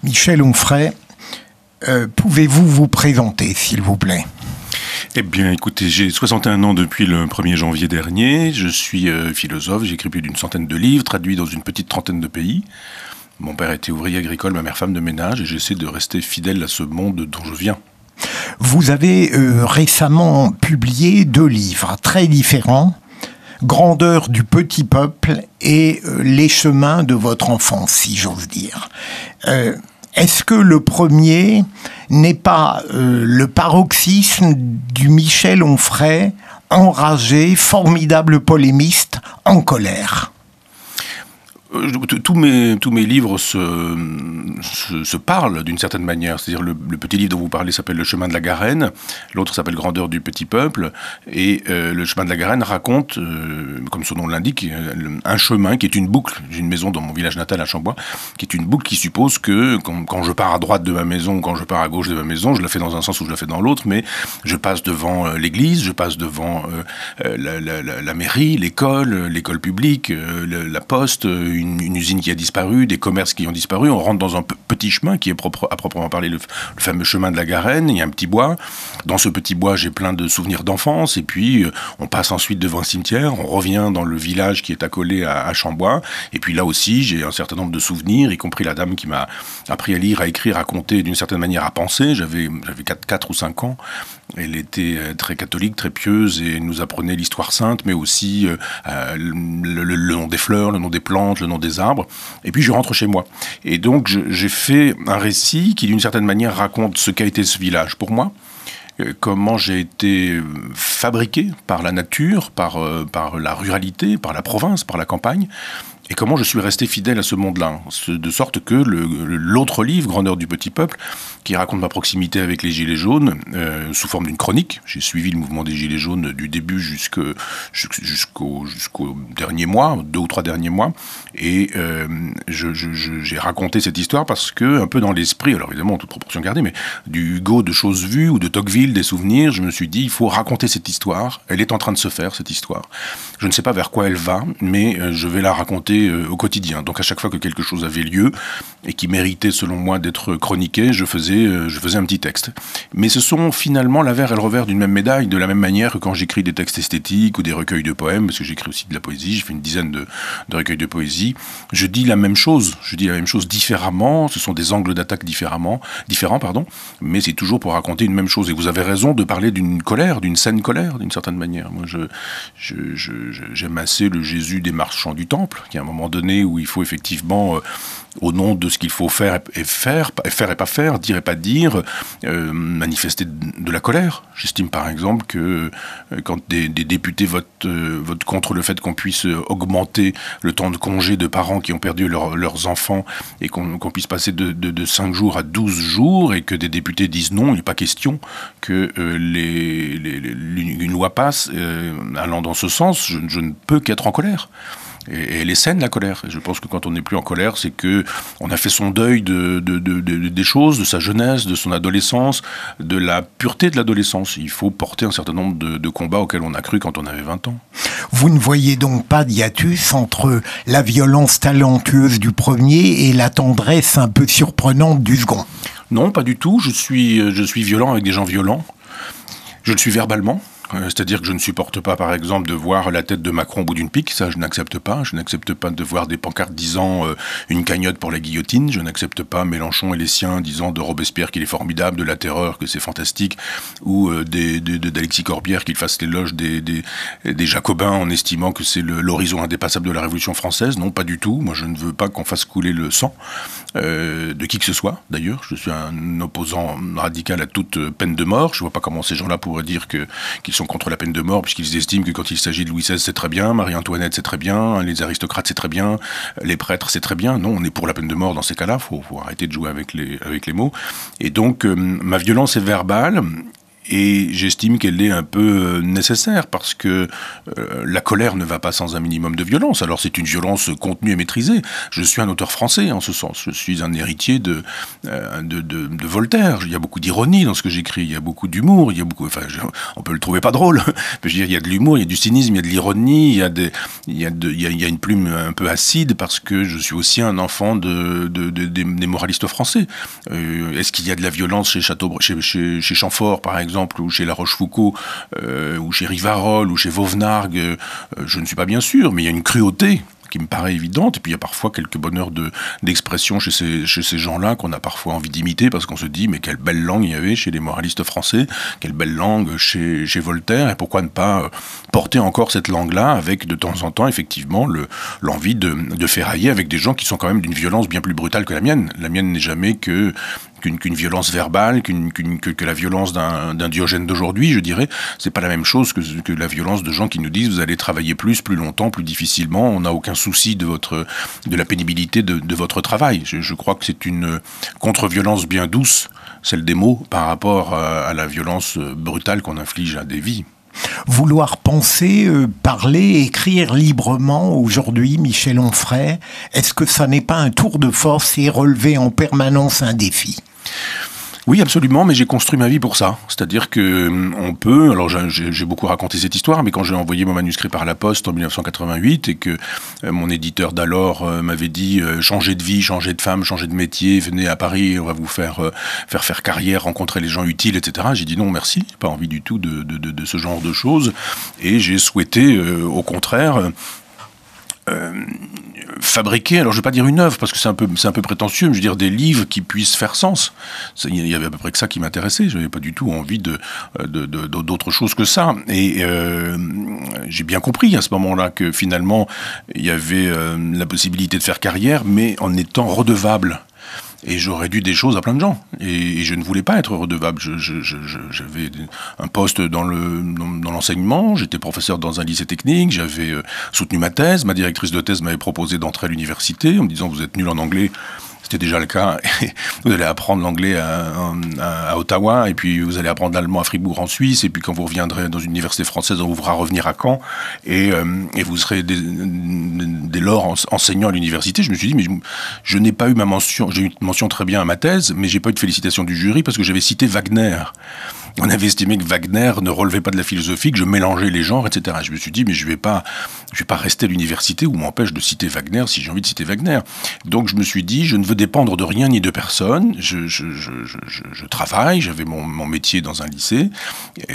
Michel Onfray, pouvez-vous vous présenter, s'il vous plaît ? Eh bien, écoutez, j'ai 61 ans depuis le 1er janvier dernier. Je suis philosophe, j'ai écrit plus d'une centaine de livres, traduits dans une petite trentaine de pays. Mon père était ouvrier agricole, ma mère femme de ménage, et j'essaie de rester fidèle à ce monde dont je viens. Vous avez récemment publié 2 livres très différents, Grandeur du petit peuple et Les chemins de votre enfance, si j'ose dire. Est-ce que le premier n'est pas le paroxysme du Michel Onfray, enragé, formidable polémiste, en colère ? Tous mes livres se parlent d'une certaine manière. C'est-à-dire le petit livre dont vous parlez s'appelle Le chemin de la Garenne, l'autre s'appelle Grandeur du petit peuple, et le chemin de la Garenne raconte, comme son nom l'indique, un chemin qui est une boucle. J'ai une maison dans mon village natal à Chambois, qui est une boucle qui suppose que quand je pars à droite de ma maison, quand je pars à gauche de ma maison, je la fais dans un sens ou je la fais dans l'autre, mais je passe devant l'église, je passe devant la mairie, l'école publique, la poste, une usine qui a disparu, des commerces qui ont disparu. On rentre dans un petit chemin qui est à proprement parler le fameux chemin de la Garenne. Il y a un petit bois. Dans ce petit bois, j'ai plein de souvenirs d'enfance. Et puis, on passe ensuite devant un cimetière. On revient dans le village qui est accolé à Chambois. Et puis là aussi, j'ai un certain nombre de souvenirs, y compris la dame qui m'a appris à lire, à écrire, à compter, d'une certaine manière à penser. J'avais 4 ou 5 ans. Elle était très catholique, très pieuse, et nous apprenait l'histoire sainte, mais aussi le nom des fleurs, le nom des plantes, le nom des arbres. Et puis je rentre chez moi. Et donc j'ai fait un récit qui, d'une certaine manière, raconte ce qu'a été ce village pour moi, comment j'ai été fabriqué par la nature, par la ruralité, par la province, par la campagne, et comment je suis resté fidèle à ce monde-là, de sorte que l'autre livre, Grandeur du petit peuple, qui raconte ma proximité avec les Gilets jaunes, sous forme d'une chronique. J'ai suivi le mouvement des Gilets jaunes du début jusqu'au dernier mois, 2 ou 3 derniers mois, et j'ai raconté cette histoire parce que, un peu dans l'esprit, alors évidemment en toute proportion gardée, mais du Hugo de Choses Vues ou de Tocqueville, des souvenirs, je me suis dit, il faut raconter cette histoire. Elle est en train de se faire, cette histoire. Je ne sais pas vers quoi elle va, mais je vais la raconter au quotidien. Donc à chaque fois que quelque chose avait lieu et qui méritait selon moi d'être chroniqué, je faisais un petit texte. Mais ce sont finalement l'avers et le revers d'une même médaille, de la même manière que quand j'écris des textes esthétiques ou des recueils de poèmes, parce que j'écris aussi de la poésie, j'ai fait une dizaine de recueils de poésie, je dis la même chose différemment, ce sont des angles d'attaque différents, mais c'est toujours pour raconter une même chose. Et vous avez raison de parler d'une colère, d'une saine colère, d'une certaine manière. Moi, j'aime assez le Jésus des marchands du temple, qui est un moment donné où il faut effectivement, au nom de ce qu'il faut faire et pas faire, dire et pas dire, manifester de la colère. J'estime par exemple que quand des députés votent contre le fait qu'on puisse augmenter le temps de congé de parents qui ont perdu leurs enfants et qu'on puisse passer de 5 jours à 12 jours, et que des députés disent non, il n'est pas question que une loi passe allant dans ce sens, je ne peux qu'être en colère. Et elle est saine, la colère. Et je pense que quand on n'est plus en colère, c'est que on a fait son deuil des choses, de sa jeunesse, de son adolescence, de la pureté de l'adolescence. Il faut porter un certain nombre de combats auxquels on a cru quand on avait 20 ans. Vous ne voyez donc pas d'hiatus entre la violence talentueuse du premier et la tendresse un peu surprenante du second ? Non, pas du tout. Je suis violent avec des gens violents. Je le suis verbalement. C'est-à-dire que je ne supporte pas, par exemple, de voir la tête de Macron au bout d'une pique. Ça, je n'accepte pas. Je n'accepte pas de voir des pancartes disant une cagnotte pour la guillotine. Je n'accepte pas Mélenchon et les siens disant de Robespierre qu'il est formidable, de la Terreur que c'est fantastique, ou d'Alexis Corbière qu'il fasse l'éloge des Jacobins en estimant que c'est l'horizon indépassable de la Révolution française. Non, pas du tout. Moi, je ne veux pas qu'on fasse couler le sang de qui que ce soit. D'ailleurs, je suis un opposant radical à toute peine de mort. Je ne vois pas comment ces gens-là pourraient dire qu'ils sont contre la peine de mort, puisqu'ils estiment que quand il s'agit de Louis XVI, c'est très bien, Marie-Antoinette, c'est très bien, les aristocrates, c'est très bien, les prêtres, c'est très bien. Non, on est pour la peine de mort dans ces cas-là, faut arrêter de jouer avec les mots. Et donc, ma violence est verbale, Et j'estime qu'elle est un peu nécessaire parce que la colère ne va pas sans un minimum de violence. Alors c'est une violence contenue et maîtrisée. Je suis un auteur français en ce sens. Je suis un héritier de Voltaire. Il y a beaucoup d'ironie dans ce que j'écris. Il y a beaucoup d'humour. Il y a beaucoup. Enfin, on peut le trouver pas drôle. Mais je veux dire, il y a de l'humour, il y a du cynisme, il y a de l'ironie, il y a une plume un peu acide parce que je suis aussi un enfant des moralistes français. Est-ce qu'il y a de la violence chez Chamfort, par exemple, ou chez La Rochefoucauld, ou chez Rivarol, ou chez Vauvenargues, je ne suis pas bien sûr, mais il y a une cruauté qui me paraît évidente, et puis il y a parfois quelques bonheurs d'expression chez ces gens-là qu'on a parfois envie d'imiter, parce qu'on se dit, mais quelle belle langue il y avait chez les moralistes français, quelle belle langue chez Voltaire, et pourquoi ne pas porter encore cette langue-là, avec de temps en temps, effectivement, l'envie de ferrailler avec des gens qui sont quand même d'une violence bien plus brutale que la mienne. La mienne n'est jamais qu'une violence verbale, que la violence d'un Diogène d'aujourd'hui, je dirais. C'est pas la même chose que la violence de gens qui nous disent vous allez travailler plus longtemps, plus difficilement, on n'a aucun souci de la pénibilité de votre travail. Je crois que c'est une contre-violence bien douce, celle des mots, par rapport à la violence brutale qu'on inflige à des vies. Vouloir penser, parler, écrire librement aujourd'hui, Michel Onfray, est-ce que ça n'est pas un tour de force et relever en permanence un défi ? Oui, absolument, mais j'ai construit ma vie pour ça. C'est-à-dire que on peut. Alors, j'ai beaucoup raconté cette histoire, mais quand j'ai envoyé mon manuscrit par la poste en 1988 et que mon éditeur d'alors m'avait dit changez de vie, changez de femme, changez de métier, venez à Paris, on va vous faire carrière, rencontrer les gens utiles, etc. J'ai dit non, merci, pas envie du tout de ce genre de choses, et j'ai souhaité, au contraire. Fabriquer, alors je ne vais pas dire une œuvre parce que c'est un peu prétentieux, mais je veux dire des livres qui puissent faire sens. Il y avait à peu près que ça qui m'intéressait. Je n'avais pas du tout envie d'autre chose que ça. Et j'ai bien compris à ce moment-là que finalement il y avait la possibilité de faire carrière, mais en étant redevable. Et j'aurais dû des choses à plein de gens. Et je ne voulais pas être redevable. J'avais un poste dans l'enseignement, j'étais professeur dans un lycée technique, j'avais soutenu ma thèse, ma directrice de thèse m'avait proposé d'entrer à l'université en me disant vous êtes nul en anglais. C'était déjà le cas. Et vous allez apprendre l'anglais à Ottawa, et puis vous allez apprendre l'allemand à Fribourg en Suisse, et puis quand vous reviendrez dans une université française, on vous fera revenir à Caen, et vous serez dès lors enseignant à l'université. Je me suis dit, mais je n'ai pas eu ma mention, j'ai eu une mention très bien à ma thèse, mais j'ai pas eu de félicitations du jury parce que j'avais cité Wagner. On avait estimé que Wagner ne relevait pas de la philosophie, que je mélangeais les genres, etc. Je me suis dit, mais je vais pas rester à l'université où on m'empêche de citer Wagner si j'ai envie de citer Wagner. Donc je me suis dit, je ne veux dépendre de rien ni de personne. Je travaille, j'avais mon métier dans un lycée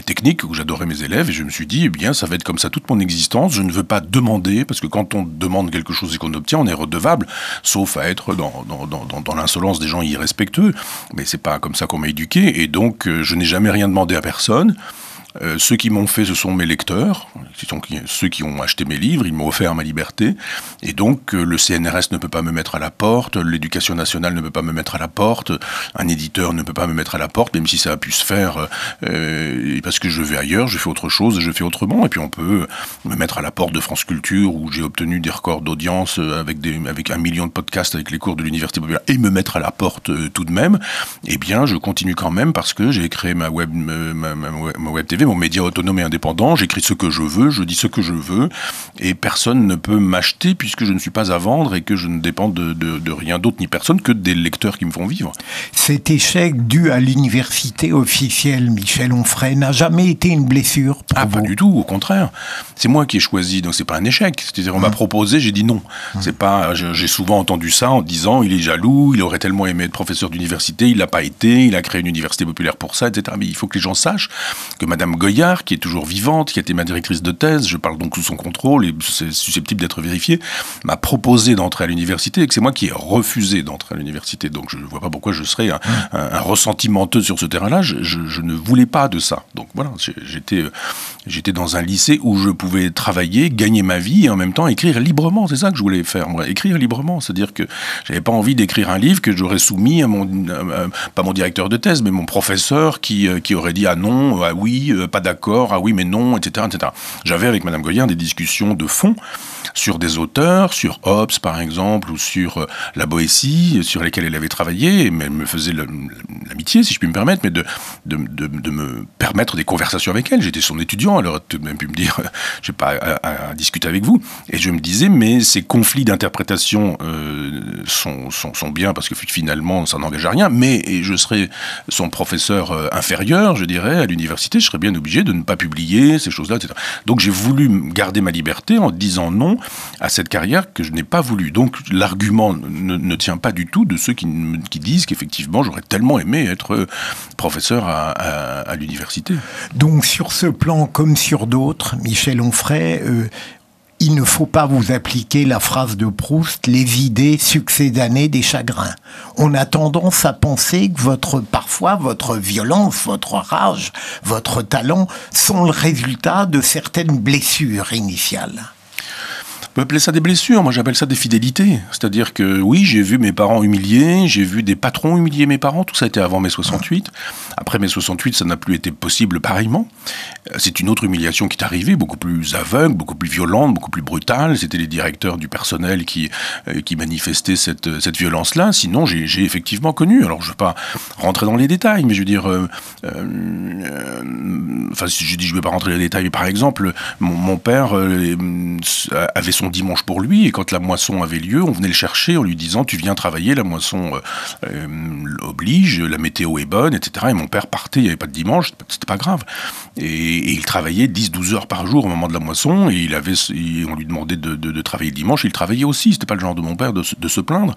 technique où j'adorais mes élèves, et je me suis dit, eh bien, ça va être comme ça toute mon existence. Je ne veux pas demander, parce que quand on demande quelque chose et qu'on obtient, on est redevable, sauf à être dans l'insolence des gens irrespectueux. Mais c'est pas comme ça qu'on m'a éduqué, et donc je n'ai jamais rien demandé à personne. Ceux qui m'ont fait, ce sont mes lecteurs, ceux qui ont acheté mes livres, ils m'ont offert ma liberté, et donc le CNRS ne peut pas me mettre à la porte, l'éducation nationale ne peut pas me mettre à la porte, un éditeur ne peut pas me mettre à la porte, même si ça a pu se faire parce que je vais ailleurs, je fais autre chose, je fais autrement, et puis on peut me mettre à la porte de France Culture, où j'ai obtenu des records d'audience avec 1 million de podcasts avec les cours de l'Université populaire, et me mettre à la porte tout de même. Eh bien, je continue quand même parce que j'ai créé ma web TV, mon média autonome et indépendant, j'écris ce que je veux, je dis ce que je veux, et personne ne peut m'acheter puisque je ne suis pas à vendre et que je ne dépends de rien d'autre ni personne que des lecteurs qui me font vivre. Cet échec dû à l'université officielle, Michel Onfray, n'a jamais été une blessure pour vous? Pas du tout, au contraire. C'est moi qui ai choisi, donc c'est pas un échec. C'est-à-dire, on m'a proposé, j'ai dit non. C'est pas, j'ai souvent entendu ça en disant, il est jaloux, il aurait tellement aimé être professeur d'université, il l'a pas été, il a créé une université populaire pour ça, etc. Mais il faut que les gens sachent que Madame Goyard, qui est toujours vivante, qui a été ma directrice de thèse, je parle donc sous son contrôle et c'est susceptible d'être vérifié, m'a proposé d'entrer à l'université et que c'est moi qui ai refusé d'entrer à l'université. Donc je ne vois pas pourquoi je serais un ressentimenteux sur ce terrain-là. Je ne voulais pas de ça. Donc voilà, j'étais dans un lycée où je pouvais travailler, gagner ma vie et en même temps écrire librement. C'est ça que je voulais faire, moi, écrire librement. C'est-à-dire que j'avais pas envie d'écrire un livre que j'aurais soumis à pas mon directeur de thèse, mais mon professeur qui aurait dit ah non, ah oui, pas d'accord, ah oui mais non, etc., etc. J'avais avec Madame Goyard des discussions de fond sur des auteurs, sur Hobbes par exemple, ou sur la Boétie, sur lesquels elle avait travaillé, mais elle me faisait l'amitié, si je puis me permettre, mais de me permettre des conversations avec elle. J'étais son étudiant, elle aurait tout de même pu me dire, je n'ai pas à discuter avec vous. Et je me disais, mais ces conflits d'interprétation sont bien, parce que finalement, ça n'engage à rien, mais je serais son professeur inférieur, je dirais, à l'université, je serais bien obligé de ne pas publier ces choses-là, etc. Donc j'ai voulu garder ma liberté en disant non à cette carrière que je n'ai pas voulu. Donc l'argument ne tient pas du tout de ceux qui disent qu'effectivement j'aurais tellement aimé être professeur à l'université. Donc sur ce plan comme sur d'autres, Michel Onfray, il ne faut pas vous appliquer la phrase de Proust, les idées succédanées des chagrins. On a tendance à penser que parfois votre violence, votre rage, votre talent sont le résultat de certaines blessures initiales. On peut appeler ça des blessures, moi j'appelle ça des fidélités. C'est-à-dire que oui, j'ai vu mes parents humiliés, j'ai vu des patrons humilier mes parents, tout ça a été avant mai 68. Après mai 68, ça n'a plus été possible pareillement. C'est une autre humiliation qui est arrivée, beaucoup plus aveugle, beaucoup plus violente, beaucoup plus brutale. C'était les directeurs du personnel qui manifestaient cette violence-là. Sinon, j'ai effectivement connu, alors je ne vais pas rentrer dans les détails, mais je veux dire, si je dis je ne vais pas rentrer dans les détails, mais par exemple, mon père avait son dimanche pour lui, et quand la moisson avait lieu, on venait le chercher en lui disant tu viens travailler, la moisson oblige, la météo est bonne, etc. Et mon père partait, il n'y avait pas de dimanche, c'était pas grave. Et il travaillait 10-12 heures par jour au moment de la moisson, et on lui demandait de travailler le dimanche, il travaillait aussi, c'était pas le genre de mon père de se plaindre,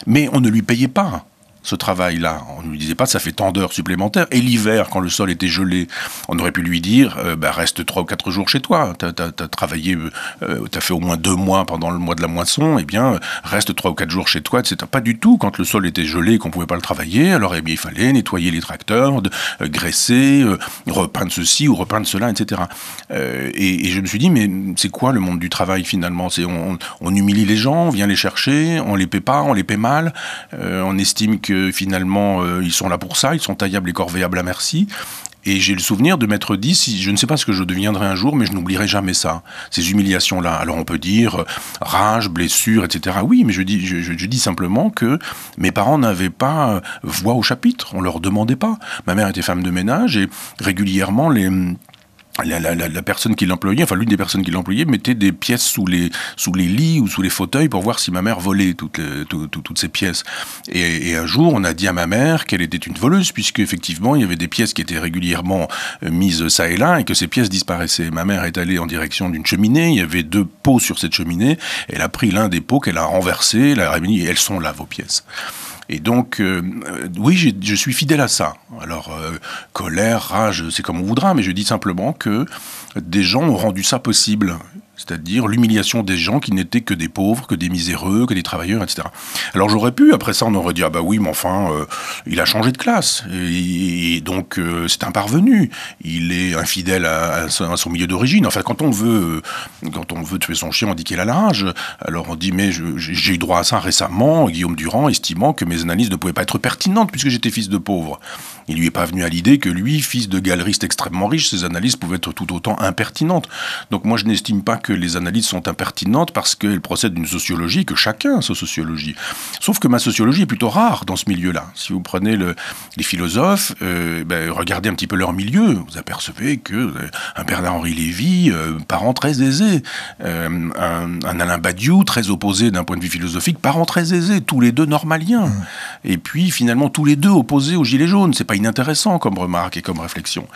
mais on ne lui payait pas ce travail-là. On ne lui disait pas ça fait tant d'heures supplémentaires. Et l'hiver, quand le sol était gelé, on aurait pu lui dire reste 3 ou 4 jours chez toi. T'as travaillé, t'as fait au moins 2 mois pendant le mois de la moisson, eh bien, reste 3 ou 4 jours chez toi, etc. Pas du tout. Quand le sol était gelé et qu'on pouvait pas le travailler, alors eh bien, il fallait nettoyer les tracteurs, graisser, repeindre ceci ou repeindre cela, etc. Et je me suis dit, mais c'est quoi le monde du travail finalement ? On humilie les gens, on vient les chercher, on les paie pas, on les paie mal, on estime que finalement, ils sont là pour ça, ils sont taillables et corvéables à merci. Et j'ai le souvenir de m'être dit, je ne sais pas ce que je deviendrai un jour, mais je n'oublierai jamais ça, ces humiliations-là. Alors on peut dire rage, blessure, etc. Oui, mais je dis simplement que mes parents n'avaient pas voix au chapitre, on leur demandait pas. Ma mère était femme de ménage et régulièrement la personne qui l'employait, enfin l'une des personnes qui l'employait, mettait des pièces sous les lits ou sous les fauteuils pour voir si ma mère volait toutes ces pièces. Et un jour, on a dit à ma mère qu'elle était une voleuse, puisque effectivement, il y avait des pièces qui étaient régulièrement mises ça et là, et que ces pièces disparaissaient. Ma mère est allée en direction d'une cheminée, il y avait 2 pots sur cette cheminée, elle a pris l'un des pots qu'elle a renversé, elle a dit, elles sont là, vos pièces. Et donc, oui, je suis fidèle à ça. Alors, colère, rage, c'est comme on voudra, mais je dis simplement que des gens ont rendu ça possible. C'est-à-dire l'humiliation des gens qui n'étaient que des pauvres, que des miséreux, que des travailleurs, etc. Alors j'aurais pu, après ça on aurait dit, ah bah oui, mais enfin, il a changé de classe, et donc c'est un parvenu, il est infidèle à son milieu d'origine. Enfin, quand on veut tuer son chien, on dit qu'il a la rage. Alors on dit, mais j'ai eu droit à ça récemment, Guillaume Durand, estimant que mes analyses ne pouvaient pas être pertinentes, puisque j'étais fils de pauvre. Il lui est pas venu à l'idée que lui, fils de galeriste extrêmement riche, ses analyses pouvaient être tout autant impertinentes. Donc moi je n'estime pas que les analyses sont impertinentes parce qu'elles procèdent d'une sociologie, que chacun a sa sociologie. Sauf que ma sociologie est plutôt rare dans ce milieu-là. Si vous prenez les philosophes, regardez un petit peu leur milieu, vous apercevez que un Bernard-Henri Lévy, parent très aisé, un Alain Badiou, très opposé d'un point de vue philosophique, parent très aisé, tous les deux normaliens. Et puis finalement tous les deux opposés aux Gilets jaunes. C'est pas inintéressant comme remarque et comme réflexion.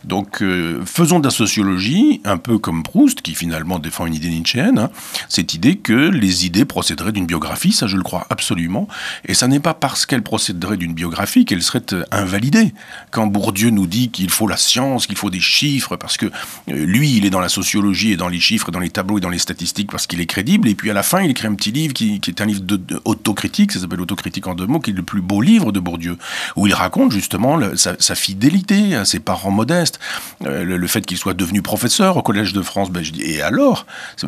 Donc, faisons de la sociologie, un peu comme Proust, qui finalement défend une idée nietzschéenne, cette idée que les idées procéderaient d'une biographie, ça je le crois absolument, et ça n'est pas parce qu'elles procéderaient d'une biographie qu'elles seraient invalidées. Quand Bourdieu nous dit qu'il faut la science, qu'il faut des chiffres, parce que lui, il est dans la sociologie et dans les chiffres, et dans les tableaux et dans les statistiques, parce qu'il est crédible, et puis à la fin, il écrit un petit livre qui est un livre d'autocritique, ça s'appelle Autocritique en 2 mots, qui est le plus beau livre de Bourdieu, où il raconte justement sa fidélité à ses parents modestes, le fait qu'il soit devenu professeur au Collège de France, je dis, et alors ?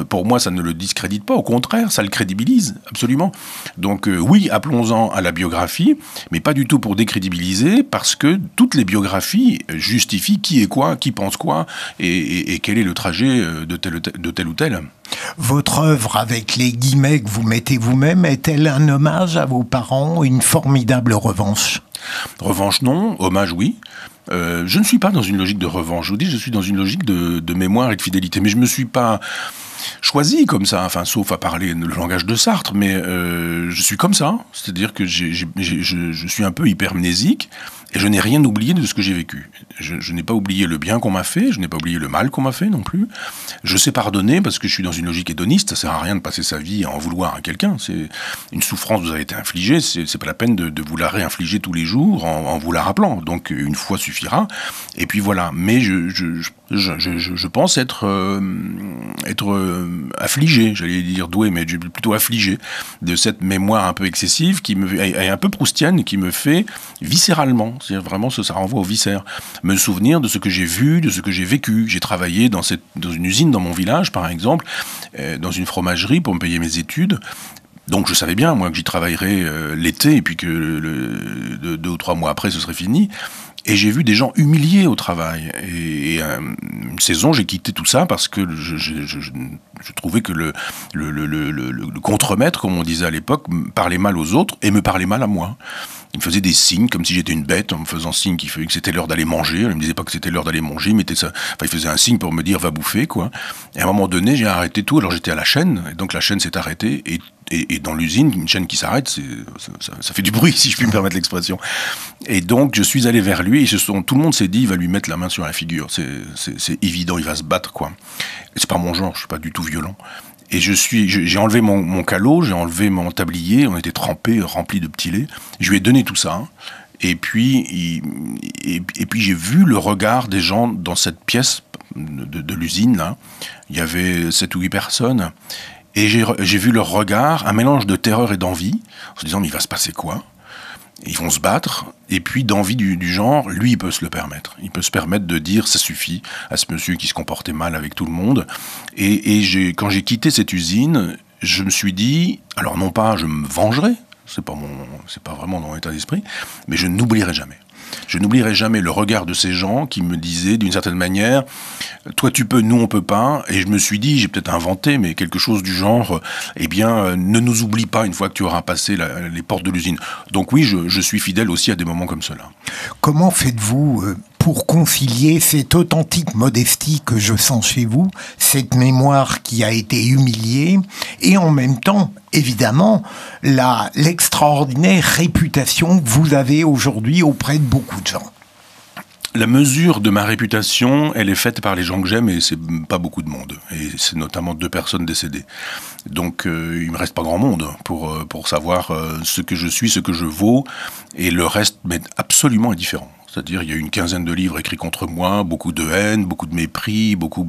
Pour moi, ça ne le discrédite pas, au contraire, ça le crédibilise, absolument. Donc oui, appelons-en à la biographie, mais pas du tout pour décrédibiliser, parce que toutes les biographies justifient qui est quoi, qui pense quoi, et quel est le trajet de tel ou tel. Votre œuvre, avec les guillemets que vous mettez vous-même, est-elle un hommage à vos parents, une formidable revanche? Revanche, non. Hommage, oui. Je ne suis pas dans une logique de revanche. Je vous dis, je suis dans une logique de mémoire et de fidélité. Mais je me suis pas choisi comme ça, enfin, sauf à parler le langage de Sartre, mais je suis comme ça. C'est-à-dire que je suis un peu hypermnésique et je n'ai rien oublié de ce que j'ai vécu. Je n'ai pas oublié le bien qu'on m'a fait, je n'ai pas oublié le mal qu'on m'a fait non plus. Je sais pardonner parce que je suis dans une logique hédoniste. Ça sert à rien de passer sa vie à en vouloir à quelqu'un. C'est une souffrance vous a été infligée, c'est pas la peine de vous la réinfliger tous les jours en vous la rappelant. Donc une fois suffira. Et puis voilà. Mais je pense être affligé, j'allais dire doué, mais plutôt affligé de cette mémoire un peu excessive et un peu proustienne qui me fait viscéralement, c'est-à-dire vraiment ça renvoie au viscère, me souvenir de ce que j'ai vu, de ce que j'ai vécu. J'ai travaillé dans une usine dans mon village, par exemple, dans une fromagerie pour me payer mes études. Donc je savais bien, moi, que j'y travaillerais l'été et puis que 2 ou 3 mois après, ce serait fini. Et j'ai vu des gens humiliés au travail. Et une saison, j'ai quitté tout ça parce que je trouvais que le contremaître, comme on disait à l'époque, parlait mal aux autres et me parlait mal à moi. Il me faisait des signes, comme si j'étais une bête, en me faisant signe que c'était l'heure d'aller manger. Il me disait pas que c'était l'heure d'aller manger, mais il faisait un signe pour me dire va bouffer, quoi. Et à un moment donné, j'ai arrêté tout. Alors j'étais à la chaîne, et donc la chaîne s'est arrêtée. Et dans l'usine, une chaîne qui s'arrête, ça fait du bruit, si je puis me permettre l'expression. Et donc je suis allé vers lui, et tout le monde s'est dit il va lui mettre la main sur la figure. C'est évident, il va se battre, quoi. Et c'est pas mon genre, je suis pas du tout violent. Et j'ai enlevé mon calot, j'ai enlevé mon tablier, on était trempés, remplis de petits laits. Je lui ai donné tout ça. Hein. Et puis j'ai vu le regard des gens dans cette pièce de l'usine, là. Il y avait 7 ou 8 personnes. Et j'ai vu leur regard, un mélange de terreur et d'envie, en se disant, mais il va se passer quoi ? Ils vont se battre, et puis d'envie du genre, lui, il peut se le permettre. Il peut se permettre de dire, ça suffit à ce monsieur qui se comportait mal avec tout le monde. Et quand j'ai quitté cette usine, je me suis dit, alors non pas je me vengerai, c'est pas vraiment mon état d'esprit, mais je n'oublierai jamais. Je n'oublierai jamais le regard de ces gens qui me disaient d'une certaine manière « Toi tu peux, nous on peut pas ». Et je me suis dit, j'ai peut-être inventé, mais quelque chose du genre « Eh bien, ne nous oublie pas une fois que tu auras passé les portes de l'usine ». Donc oui, je suis fidèle aussi à des moments comme cela. Comment faites-vous pour concilier cette authentique modestie que je sens chez vous, cette mémoire qui a été humiliée, et en même temps, évidemment, l'extraordinaire réputation que vous avez aujourd'hui auprès de beaucoup de gens? La mesure de ma réputation, elle est faite par les gens que j'aime, et c'est pas beaucoup de monde. Et c'est notamment 2 personnes décédées. Donc il me reste pas grand monde pour savoir ce que je suis, ce que je vaux, et le reste m'est absolument indifférent. C'est-à-dire, il y a eu une 15aine de livres écrits contre moi, beaucoup de haine, beaucoup de mépris, beaucoup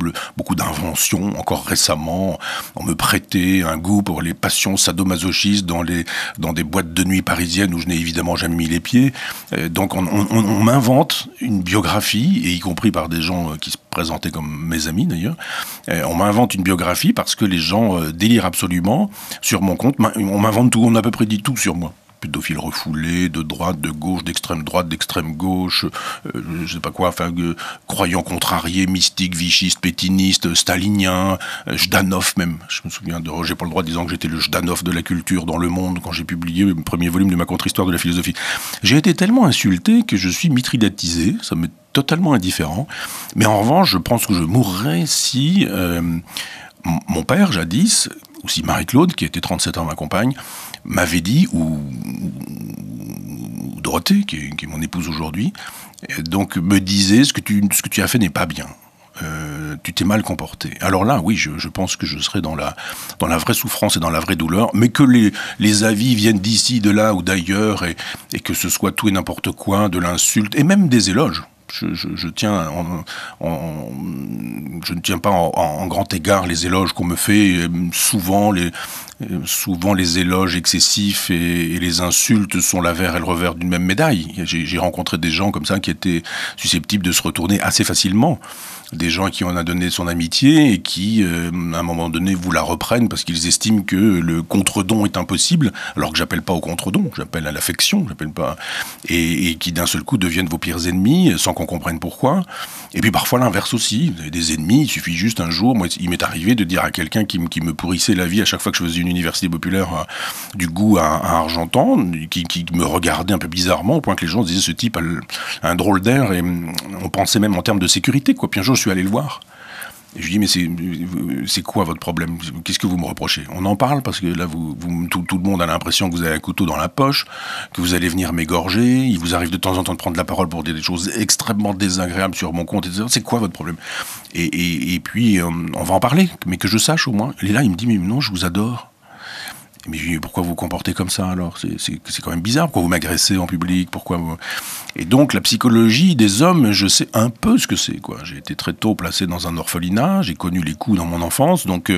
d'inventions. Encore récemment, on me prêtait un goût pour les passions sadomasochistes dans des boîtes de nuit parisiennes où je n'ai évidemment jamais mis les pieds. Donc, on m'invente une biographie, et y compris par des gens qui se présentaient comme mes amis d'ailleurs. On m'invente une biographie parce que les gens délirent absolument sur mon compte. On m'invente tout, on a à peu près dit tout sur moi. Pédophile refoulé, de droite, de gauche, d'extrême droite, d'extrême gauche, je sais pas quoi, enfin, croyant contrarié, mystique, vichiste, pétiniste, stalinien, Jdanov même. Je me souviens de Roger Paul-Droit disant que j'étais le Jdanov de la culture dans Le Monde quand j'ai publié le premier volume de ma contre-histoire de la philosophie. J'ai été tellement insulté que je suis mitridatisé, ça m'est totalement indifférent. Mais en revanche, je pense que je mourrais si mon père, jadis, ou si Marie-Claude, qui était 37 ans ma compagne, m'avait dit, ou Dorothée, qui est mon épouse aujourd'hui, donc me disait ce que tu as fait n'est pas bien. Tu t'es mal comporté. Alors là, oui, je pense que je serais dans la vraie souffrance et dans la vraie douleur, mais que les avis viennent d'ici, de là ou d'ailleurs, et que ce soit tout et n'importe quoi, de l'insulte, et même des éloges. Je ne tiens pas en grand égard les éloges qu'on me fait. Souvent, Souvent, les éloges excessifs et les insultes sont l'avers et le revers d'une même médaille. J'ai rencontré des gens comme ça qui étaient susceptibles de se retourner assez facilement. Des gens qui on a donné son amitié et qui, à un moment donné, vous la reprennent parce qu'ils estiment que le contre-don est impossible, alors que j'appelle pas au contre-don, j'appelle à l'affection, j'appelle pas, et qui d'un seul coup deviennent vos pires ennemis sans qu'on comprenne pourquoi. Et puis parfois l'inverse aussi, vous avez des ennemis, il suffit juste un jour, moi il m'est arrivé de dire à quelqu'un qui me pourrissait la vie à chaque fois que je faisais une université populaire du goût à Argentan, qui me regardait un peu bizarrement au point que les gens disaient ce type a un drôle d'air et on pensait même en termes de sécurité quoi. Puis un jour je suis allé le voir. Et je lui dis, mais c'est quoi votre problème? Qu'est-ce que vous me reprochez? On en parle parce que là, tout le monde a l'impression que vous avez un couteau dans la poche, que vous allez venir m'égorger. Il vous arrive de temps en temps de prendre la parole pour dire des choses extrêmement désagréables sur mon compte, etc. C'est quoi votre problème? Et puis, on va en parler, mais que je sache au moins. Et là, il me dit, mais non, je vous adore. Mais je lui dis, pourquoi vous vous comportez comme ça alors? C'est quand même bizarre, pourquoi vous m'agressez en public, pourquoi vous... Et donc la psychologie des hommes, je sais un peu ce que c'est, quoi. J'ai été très tôt placé dans un orphelinat, j'ai connu les coups dans mon enfance, donc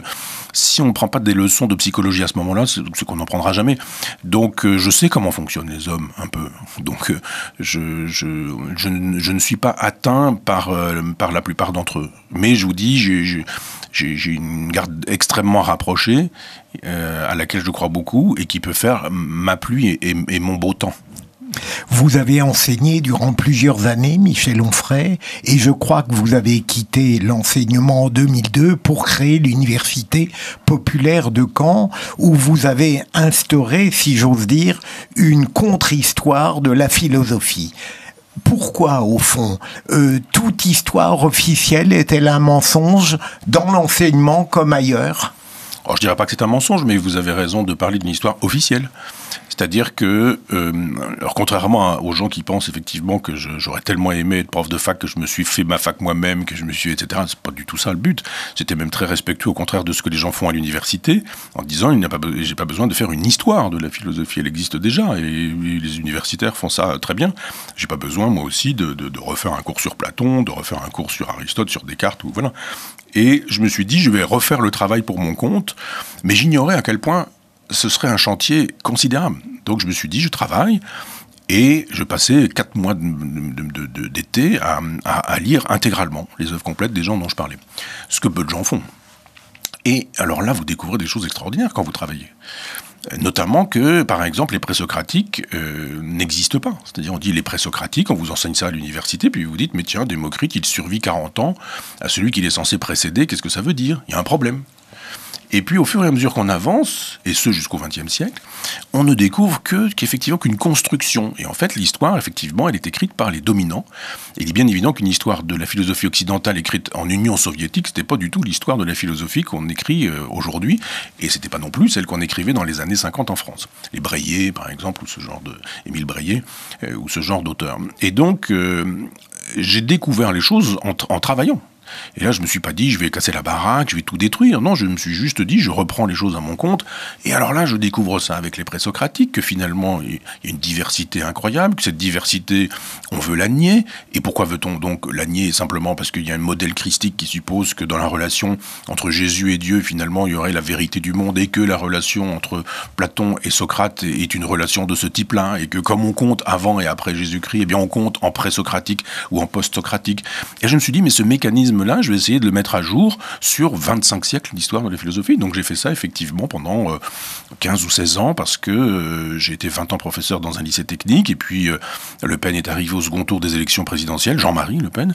si on ne prend pas des leçons de psychologie à ce moment-là, c'est qu'on n'en prendra jamais. Donc je sais comment fonctionnent les hommes, un peu. Donc je ne suis pas atteint par la plupart d'entre eux. Mais je vous dis, j'ai une garde extrêmement rapprochée, à laquelle je crois beaucoup, et qui peut faire ma pluie et mon beau temps. Vous avez enseigné durant plusieurs années, Michel Onfray, et je crois que vous avez quitté l'enseignement en 2002 pour créer l'Université populaire de Caen, où vous avez instauré, si j'ose dire, une contre-histoire de la philosophie. Pourquoi, au fond, toute histoire officielle est-elle un mensonge dans l'enseignement comme ailleurs ? Alors, je dirais pas que c'est un mensonge, mais vous avez raison de parler d'une histoire officielle. C'est-à-dire que, alors contrairement aux gens qui pensent effectivement que j'aurais tellement aimé être prof de fac que je me suis fait ma fac moi-même, que je me suis, etc. C'est pas du tout ça le but. J'étais même très respectueux au contraire de ce que les gens font à l'université, en disant j'ai pas besoin de faire une histoire de la philosophie, elle existe déjà et les universitaires font ça très bien. J'ai pas besoin moi aussi de refaire un cours sur Platon, de refaire un cours sur Aristote, sur Descartes ou voilà. Et je me suis dit je vais refaire le travail pour mon compte, mais j'ignorais à quel point ce serait un chantier considérable. Donc je me suis dit, je travaille, et je passais 4 mois d'été à lire intégralement les œuvres complètes des gens dont je parlais. Ce que peu de gens font. Et alors là, vous découvrez des choses extraordinaires quand vous travaillez. Notamment que, par exemple, les présocratiques n'existent pas. C'est-à-dire, on dit les présocratiques, on vous enseigne ça à l'université, puis vous dites, mais tiens, Démocrite, il survit 40 ans à celui qu'il est censé précéder, qu'est-ce que ça veut dire? Il y a un problème. Et puis, au fur et à mesure qu'on avance, et ce jusqu'au XXe siècle, on ne découvre qu'effectivement qu'une construction. Et en fait, l'histoire, effectivement, elle est écrite par les dominants. Et il est bien évident qu'une histoire de la philosophie occidentale écrite en Union soviétique, c'était pas du tout l'histoire de la philosophie qu'on écrit aujourd'hui, et c'était pas non plus celle qu'on écrivait dans les années 50 en France. Les Breillet, par exemple, ou ce genre de Émile Breillet, ou ce genre d'auteur. Et donc, j'ai découvert les choses en travaillant. Et là, je me suis pas dit, je vais casser la baraque, je vais tout détruire. Non, je me suis juste dit, je reprends les choses à mon compte. Et alors là, je découvre ça avec les présocratiques, que finalement, il y a une diversité incroyable, que cette diversité, on veut la nier. Et pourquoi veut-on donc la nier? Simplement parce qu'il y a un modèle christique qui suppose que dans la relation entre Jésus et Dieu, finalement, il y aurait la vérité du monde, et que la relation entre Platon et Socrate est une relation de ce type-là, et que comme on compte avant et après Jésus-Christ, eh bien, on compte en pré-socratique ou en post-socratique. Et je me suis dit, mais ce mécanisme-là, je vais essayer de le mettre à jour sur 25 siècles d'histoire de la philosophie. Donc j'ai fait ça effectivement pendant 15 ou 16 ans parce que j'ai été 20 ans professeur dans un lycée technique et puis Le Pen est arrivé au second tour des élections présidentielles, Jean-Marie Le Pen.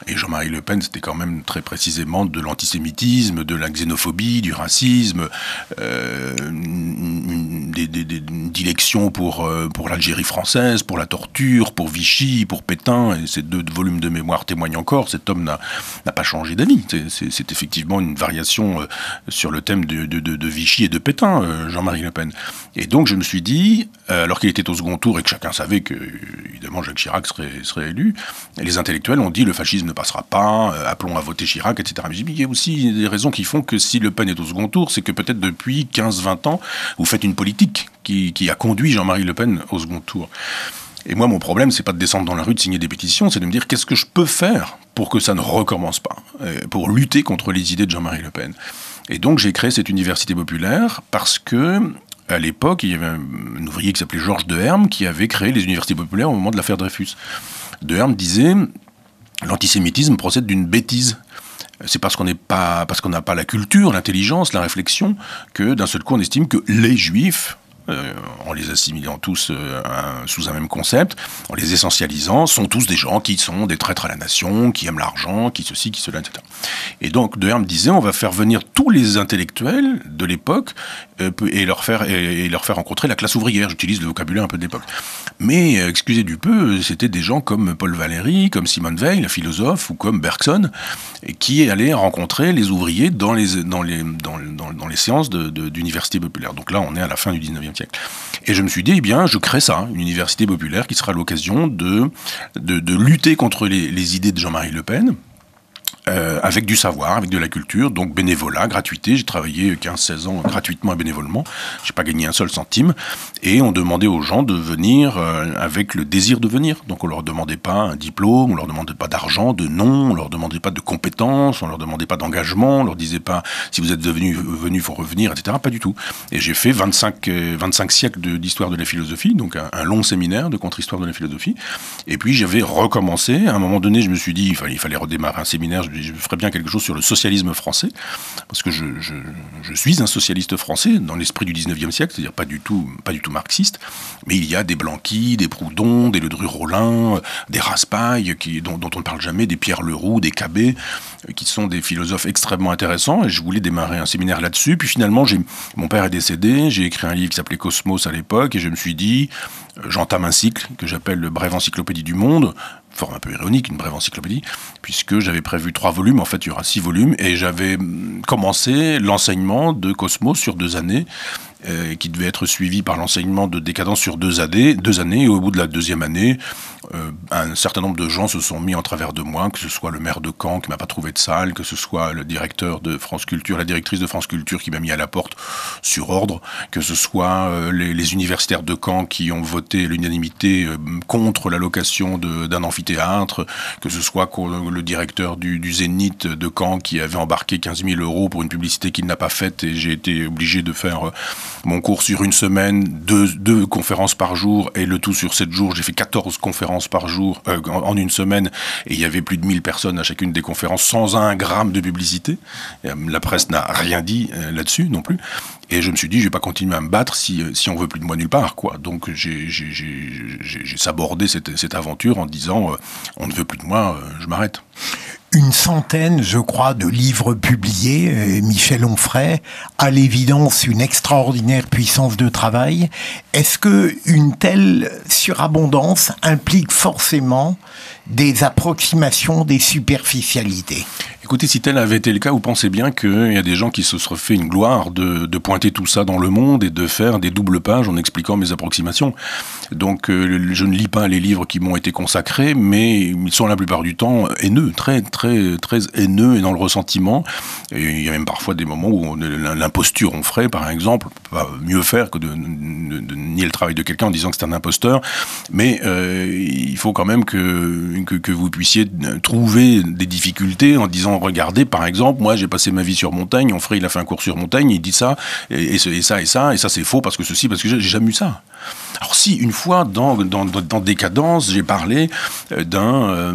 Et Jean-Marie Le Pen, c'était quand même très précisément de l'antisémitisme, de la xénophobie, du racisme, des dilections pour l'Algérie française, pour la torture, pour Vichy, pour Pétain. Et ces 2 volumes de mémoire témoignent encore. Cet homme n'a pas changé d'avis. C'est effectivement une variation sur le thème de Vichy et de Pétain, Jean-Marie Le Pen. Et donc je me suis dit, alors qu'il était au second tour et que chacun savait que, évidemment, Jacques Chirac serait élu, les intellectuels ont dit le fascisme ne passera pas, appelons à voter Chirac, etc. Mais j'ai dit, il y a aussi des raisons qui font que si Le Pen est au second tour, c'est que peut-être depuis 15-20 ans, vous faites une politique qui a conduit Jean-Marie Le Pen au second tour. Et moi, mon problème, c'est pas de descendre dans la rue, de signer des pétitions, c'est de me dire qu'est-ce que je peux faire pour que ça ne recommence pas, pour lutter contre les idées de Jean-Marie Le Pen. Et donc j'ai créé cette université populaire parce que, à l'époque, il y avait un ouvrier qui s'appelait Georges Deherme qui avait créé les universités populaires au moment de l'affaire Dreyfus. Deherme disait « L'antisémitisme procède d'une bêtise ». C'est parce qu'on n'a pas la culture, l'intelligence, la réflexion, que d'un seul coup on estime que les Juifs, en les assimilant tous sous un même concept, en les essentialisant, sont tous des gens qui sont des traîtres à la nation, qui aiment l'argent, qui ceci, qui cela, etc. Et donc Deherme disait, on va faire venir tous les intellectuels de l'époque et leur faire rencontrer la classe ouvrière. J'utilise le vocabulaire un peu de l'époque. Mais, excusez du peu, c'était des gens comme Paul Valéry, comme Simone Weil, la philosophe, ou comme Bergson, qui allaient rencontrer les ouvriers dans les séances d'université populaire. Donc là, on est à la fin du 19e siècle. Et je me suis dit, eh bien, je crée ça, une université populaire qui sera l'occasion de lutter contre les idées de Jean-Marie Le Pen, avec du savoir, avec de la culture, donc bénévolat, gratuité. J'ai travaillé 15-16 ans gratuitement et bénévolement. J'ai pas gagné un seul centime. Et on demandait aux gens de venir avec le désir de venir. Donc on leur demandait pas un diplôme, on leur demandait pas d'argent, de nom, on leur demandait pas de compétences, on leur demandait pas d'engagement, on leur disait pas si vous êtes venu, faut revenir, etc. Pas du tout. Et j'ai fait 25 siècles d'histoire de la philosophie, donc un long séminaire de contre-histoire de la philosophie. Et puis j'avais recommencé. À un moment donné, je me suis dit, il fallait redémarrer un séminaire. Je ferais bien quelque chose sur le socialisme français, parce que je suis un socialiste français dans l'esprit du 19e siècle, c'est-à-dire pas du tout marxiste, mais il y a des Blanqui, des Proudhon, des Ledru-Rollin, des Raspail, dont on ne parle jamais, des Pierre Leroux, des Cabet, qui sont des philosophes extrêmement intéressants, et je voulais démarrer un séminaire là-dessus. Puis finalement, mon père est décédé, j'ai écrit un livre qui s'appelait Cosmos à l'époque, et je me suis dit, j'entame un cycle que j'appelle le Brève encyclopédie du monde, forme un peu ironique, une brève encyclopédie, puisque j'avais prévu 3 volumes, en fait il y aura 6 volumes, et j'avais commencé l'enseignement de Cosmos sur 2 années, qui devait être suivi par l'enseignement de Décadence sur 2 années, et au bout de la 2e année, un certain nombre de gens se sont mis en travers de moi, que ce soit le maire de Caen qui m'a pas trouvé de salle, que ce soit le directeur de France Culture, la directrice de France Culture qui m'a mis à la porte sur ordre, que ce soit les universitaires de Caen qui ont voté à l'unanimité contre l'allocation d'un amphithéâtre, que ce soit le directeur du Zénith de Caen qui avait embarqué 15 000 € pour une publicité qu'il n'a pas faite, et j'ai été obligé de faire mon cours sur une semaine, 2 conférences par jour, et le tout sur 7 jours. J'ai fait 14 conférences par jour en une semaine, et il y avait plus de 1000 personnes à chacune des conférences sans 1 gramme de publicité. La presse n'a rien dit là-dessus non plus. Et je me suis dit, je vais pas continuer à me battre si on veut plus de moi nulle part, quoi. Donc j'ai sabordé cette aventure en disant, on ne veut plus de moi, je m'arrête. Une centaine, je crois, de livres publiés, Michel Onfray, à l'évidence une extraordinaire puissance de travail. Est-ce que une telle surabondance implique forcément des approximations, des superficialités ? Écoutez, si tel avait été le cas, vous pensez bien qu'il y a des gens qui se seraient fait une gloire de pointer tout ça dans le monde et de faire des doubles pages en expliquant mes approximations. Donc je ne lis pas les livres qui m'ont été consacrés, mais ils sont la plupart du temps haineux, très, très, très haineux et dans le ressentiment. Et il y a même parfois des moments où l'imposture Onfray, par exemple, on peut pas mieux faire que de nier le travail de quelqu'un en disant que c'est un imposteur. Mais il faut quand même que vous puissiez trouver des difficultés en disant, regardez, par exemple, moi j'ai passé ma vie sur Montaigne, Onfray il a fait un cours sur Montaigne, il dit ça, et ça c'est faux parce que ceci, parce que j'ai jamais eu ça. Alors si, une fois, dans Décadence, j'ai parlé d'un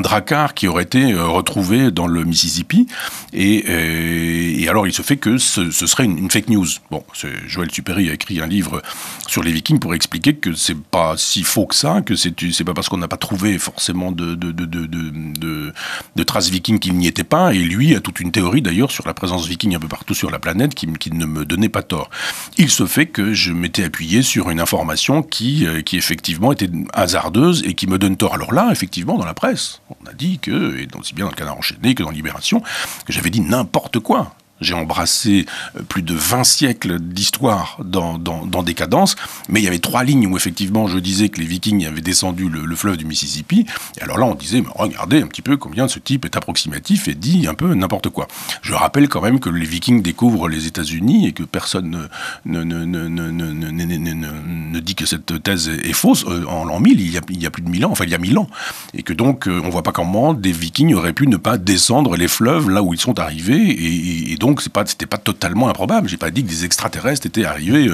dracard qui aurait été retrouvé dans le Mississippi, et alors il se fait que ce serait une fake news. Bon, Joël Supéry a écrit un livre sur les Vikings pour expliquer que c'est pas si faux que ça, que c'est pas parce qu'on n'a pas trouvé forcément de traces vikings qu'il n'y était pas, et lui a toute une théorie d'ailleurs sur la présence viking un peu partout sur la planète qui ne me donnait pas tort. Il se fait que je m'étais appuyé sur une information qui effectivement était hasardeuse et qui me donne tort. Alors là, effectivement, dans la presse, on a dit que, et aussi bien dans le Canard enchaîné que dans Libération, que j'avais dit n'importe quoi. J'ai embrassé plus de 20 siècles d'histoire dans Décadence, mais il y avait 3 lignes où effectivement je disais que les Vikings avaient descendu le fleuve du Mississippi, et alors là on disait, mais regardez un petit peu combien ce type est approximatif et dit un peu n'importe quoi. Je rappelle quand même que les Vikings découvrent les États-Unis et que personne ne dit que cette thèse est fausse. En l'an 1000, il y a plus de 1000 ans, enfin il y a 1000 ans, et que donc on voit pas comment des Vikings auraient pu ne pas descendre les fleuves là où ils sont arrivés, et donc c'était pas totalement improbable. J'ai pas dit que des extraterrestres étaient arrivés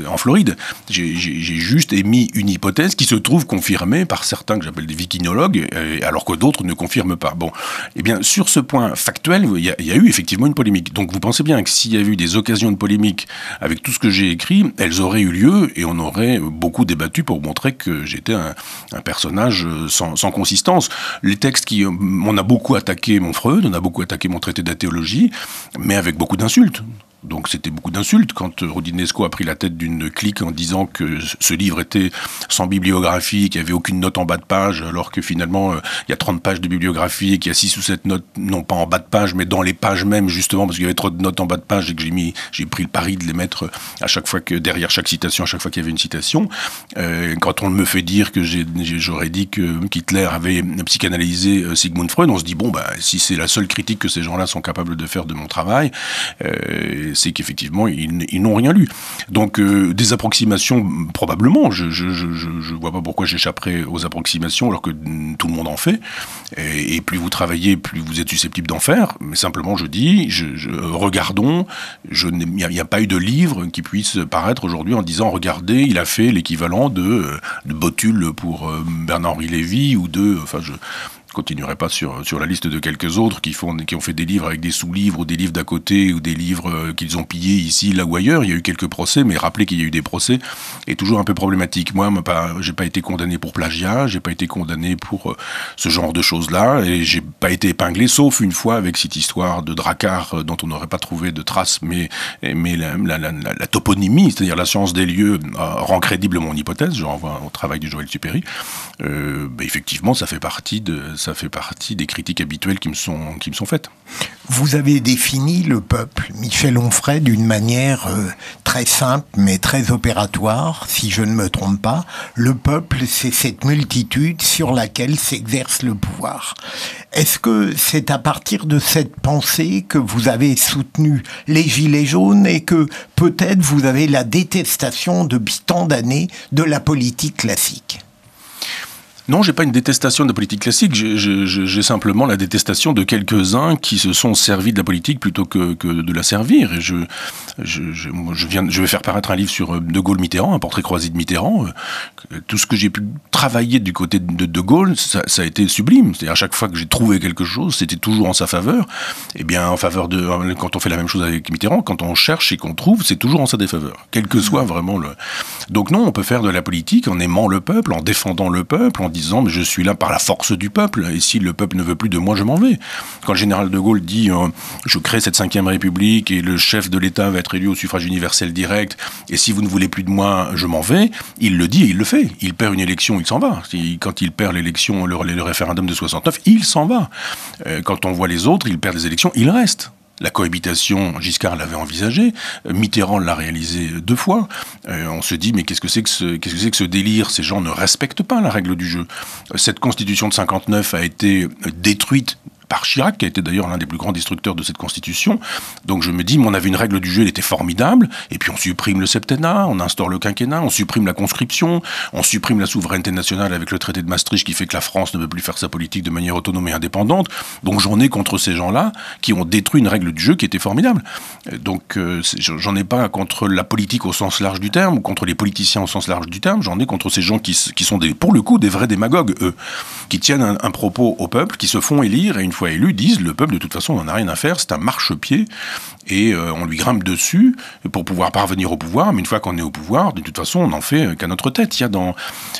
en Floride. J'ai juste émis une hypothèse qui se trouve confirmée par certains que j'appelle des vikinologues, alors que d'autres ne confirment pas. Bon, eh bien sur ce point factuel, il y a eu effectivement une polémique. Donc vous pensez bien que s'il y a eu des occasions de polémique avec tout ce que j'ai écrit, elles auraient eu lieu et on aurait beaucoup débattu pour montrer que j'étais un personnage sans consistance. Les textes on a beaucoup attaqué mon Freud, on a beaucoup attaqué mon traité d'athéologie, mais avec beaucoup d'insultes. Donc c'était beaucoup d'insultes quand Roudinesco a pris la tête d'une clique en disant que ce livre était sans bibliographie, qu'il n'y avait aucune note en bas de page, alors que finalement il y a 30 pages de bibliographie et qu'il y a 6 ou 7 notes, non pas en bas de page, mais dans les pages même, justement, parce qu'il y avait trop de notes en bas de page et que j'ai pris le pari de les mettre à chaque fois derrière chaque citation, à chaque fois qu'il y avait une citation. Quand on me fait dire que j'aurais dit que Hitler avait psychanalysé Sigmund Freud, on se dit, bon, bah, si c'est la seule critique que ces gens-là sont capables de faire de mon travail, c'est qu'effectivement, ils n'ont rien lu. Donc, des approximations, probablement. Je vois pas pourquoi j'échapperais aux approximations alors que tout le monde en fait. Et plus vous travaillez, plus vous êtes susceptible d'en faire. Mais simplement, je dis, regardons, il n'y a pas eu de livre qui puisse paraître aujourd'hui en disant, regardez, il a fait l'équivalent de Botul pour Bernard-Henri Lévy ou je continuerai pas sur la liste de quelques autres qui ont fait des livres avec des sous-livres ou des livres d'à côté ou des livres qu'ils ont pillés ici, là ou ailleurs. Il y a eu quelques procès, mais rappelez qu'il y a eu des procès est toujours un peu problématique. Moi, j'ai pas été condamné pour plagiat, j'ai pas été condamné pour ce genre de choses-là, et j'ai pas été épinglé, sauf une fois avec cette histoire de Drakkar dont on n'aurait pas trouvé de traces, mais la toponymie, c'est-à-dire la science des lieux, rend crédible mon hypothèse. Je renvoie au travail du Joël Supéry. Effectivement, ça fait partie des critiques habituelles qui me sont faites. Vous avez défini le peuple, Michel Onfray, d'une manière très simple mais très opératoire, si je ne me trompe pas. Le peuple, c'est cette multitude sur laquelle s'exerce le pouvoir. Est-ce que c'est à partir de cette pensée que vous avez soutenu les Gilets jaunes et que peut-être vous avez la détestation depuis tant d'années de la politique classique ? Non, j'ai pas une détestation de la politique classique, j'ai simplement la détestation de quelques-uns qui se sont servis de la politique plutôt que de la servir. Et je vais faire paraître un livre sur De Gaulle-Mitterrand, un portrait croisé de Mitterrand. Tout ce que j'ai pu travailler du côté de Gaulle, ça a été sublime. C'est-à-dire à chaque fois que j'ai trouvé quelque chose, c'était toujours en sa faveur. Eh bien, en faveur quand on fait la même chose avec Mitterrand, quand on cherche et qu'on trouve, c'est toujours en sa défaveur. Quel que soit vraiment Donc non, on peut faire de la politique en aimant le peuple, en défendant le peuple, en disant mais je suis là par la force du peuple, et si le peuple ne veut plus de moi, je m'en vais. Quand le général de Gaulle dit je crée cette 5e République et le chef de l'État va être élu au suffrage universel direct, et si vous ne voulez plus de moi, je m'en vais, il le dit et il le fait. Il perd une élection, il s'en va. Quand il perd l'élection, le référendum de 69, il s'en va. Quand on voit les autres, ils perdent les élections, il reste. La cohabitation, Giscard l'avait envisagée, Mitterrand l'a réalisé 2 fois. On se dit, mais qu'est-ce que c'est que ce délire ? Ces gens ne respectent pas la règle du jeu. Cette constitution de 59 a été détruite par Chirac, qui a été d'ailleurs l'un des plus grands destructeurs de cette constitution. Donc je me dis, mais on avait une règle du jeu, elle était formidable, et puis on supprime le septennat, on instaure le quinquennat, on supprime la conscription, on supprime la souveraineté nationale avec le traité de Maastricht qui fait que la France ne peut plus faire sa politique de manière autonome et indépendante. Donc j'en ai contre ces gens-là qui ont détruit une règle du jeu qui était formidable. Donc j'en ai pas contre la politique au sens large du terme, ou contre les politiciens au sens large du terme, j'en ai contre ces gens qui sont pour le coup des vrais démagogues, eux, qui tiennent un propos au peuple, qui se font élire, et une fois élus, disent le peuple de toute façon on n'en a rien à faire, c'est un marchepied et on lui grimpe dessus pour pouvoir parvenir au pouvoir, mais une fois qu'on est au pouvoir, de toute façon on n'en fait qu'à notre tête. Il y a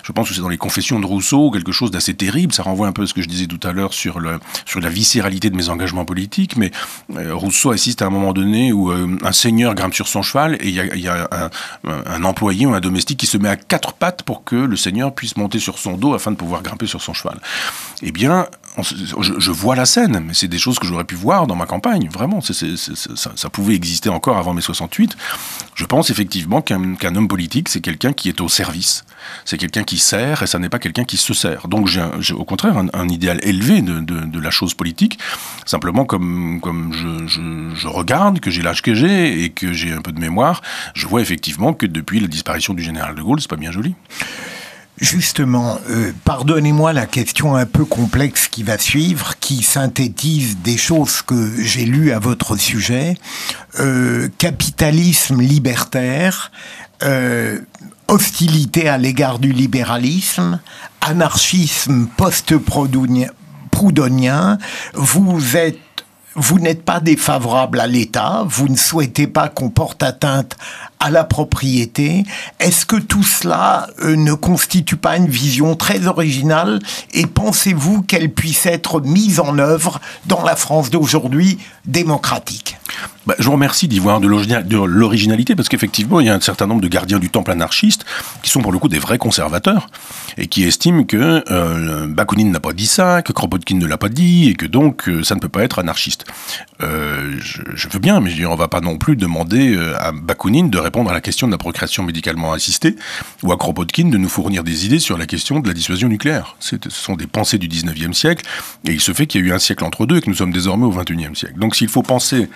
je pense que c'est dans les Confessions de Rousseau quelque chose d'assez terrible, ça renvoie un peu à ce que je disais tout à l'heure sur la viscéralité de mes engagements politiques, mais Rousseau assiste à un moment donné où un seigneur grimpe sur son cheval et il y a un employé ou un domestique qui se met à 4 pattes pour que le seigneur puisse monter sur son dos afin de pouvoir grimper sur son cheval. Eh bien, je vois la scène, mais c'est des choses que j'aurais pu voir dans ma campagne, vraiment. Ça pouvait exister encore avant mai 68. Je pense effectivement qu'un homme politique, c'est quelqu'un qui est au service. C'est quelqu'un qui sert, et ça n'est pas quelqu'un qui se sert. Donc j'ai au contraire un idéal élevé de la chose politique. Simplement, comme je regarde, que j'ai l'âge que j'ai, et que j'ai un peu de mémoire, je vois effectivement que depuis la disparition du général de Gaulle, c'est pas bien joli. Justement, pardonnez-moi la question un peu complexe qui va suivre, qui synthétise des choses que j'ai lues à votre sujet. Capitalisme libertaire, hostilité à l'égard du libéralisme, anarchisme post-proudhonien. Vous n'êtes pas défavorable à l'État, vous ne souhaitez pas qu'on porte atteinte à la propriété. Est-ce que tout cela ne constitue pas une vision très originale et pensez-vous qu'elle puisse être mise en œuvre dans la France d'aujourd'hui démocratique ? Je vous remercie d'y voir de l'originalité, parce qu'effectivement, il y a un certain nombre de gardiens du temple anarchistes qui sont pour le coup des vrais conservateurs et qui estiment que Bakounine n'a pas dit ça, que Kropotkin ne l'a pas dit, et que donc ça ne peut pas être anarchiste. Je veux bien, mais on ne va pas non plus demander à Bakounine de répondre à la question de la procréation médicalement assistée, ou à Kropotkin de nous fournir des idées sur la question de la dissuasion nucléaire. Ce sont des pensées du 19e siècle, et il se fait qu'il y a eu un siècle entre deux et que nous sommes désormais au 21e siècle. Donc s'il faut penser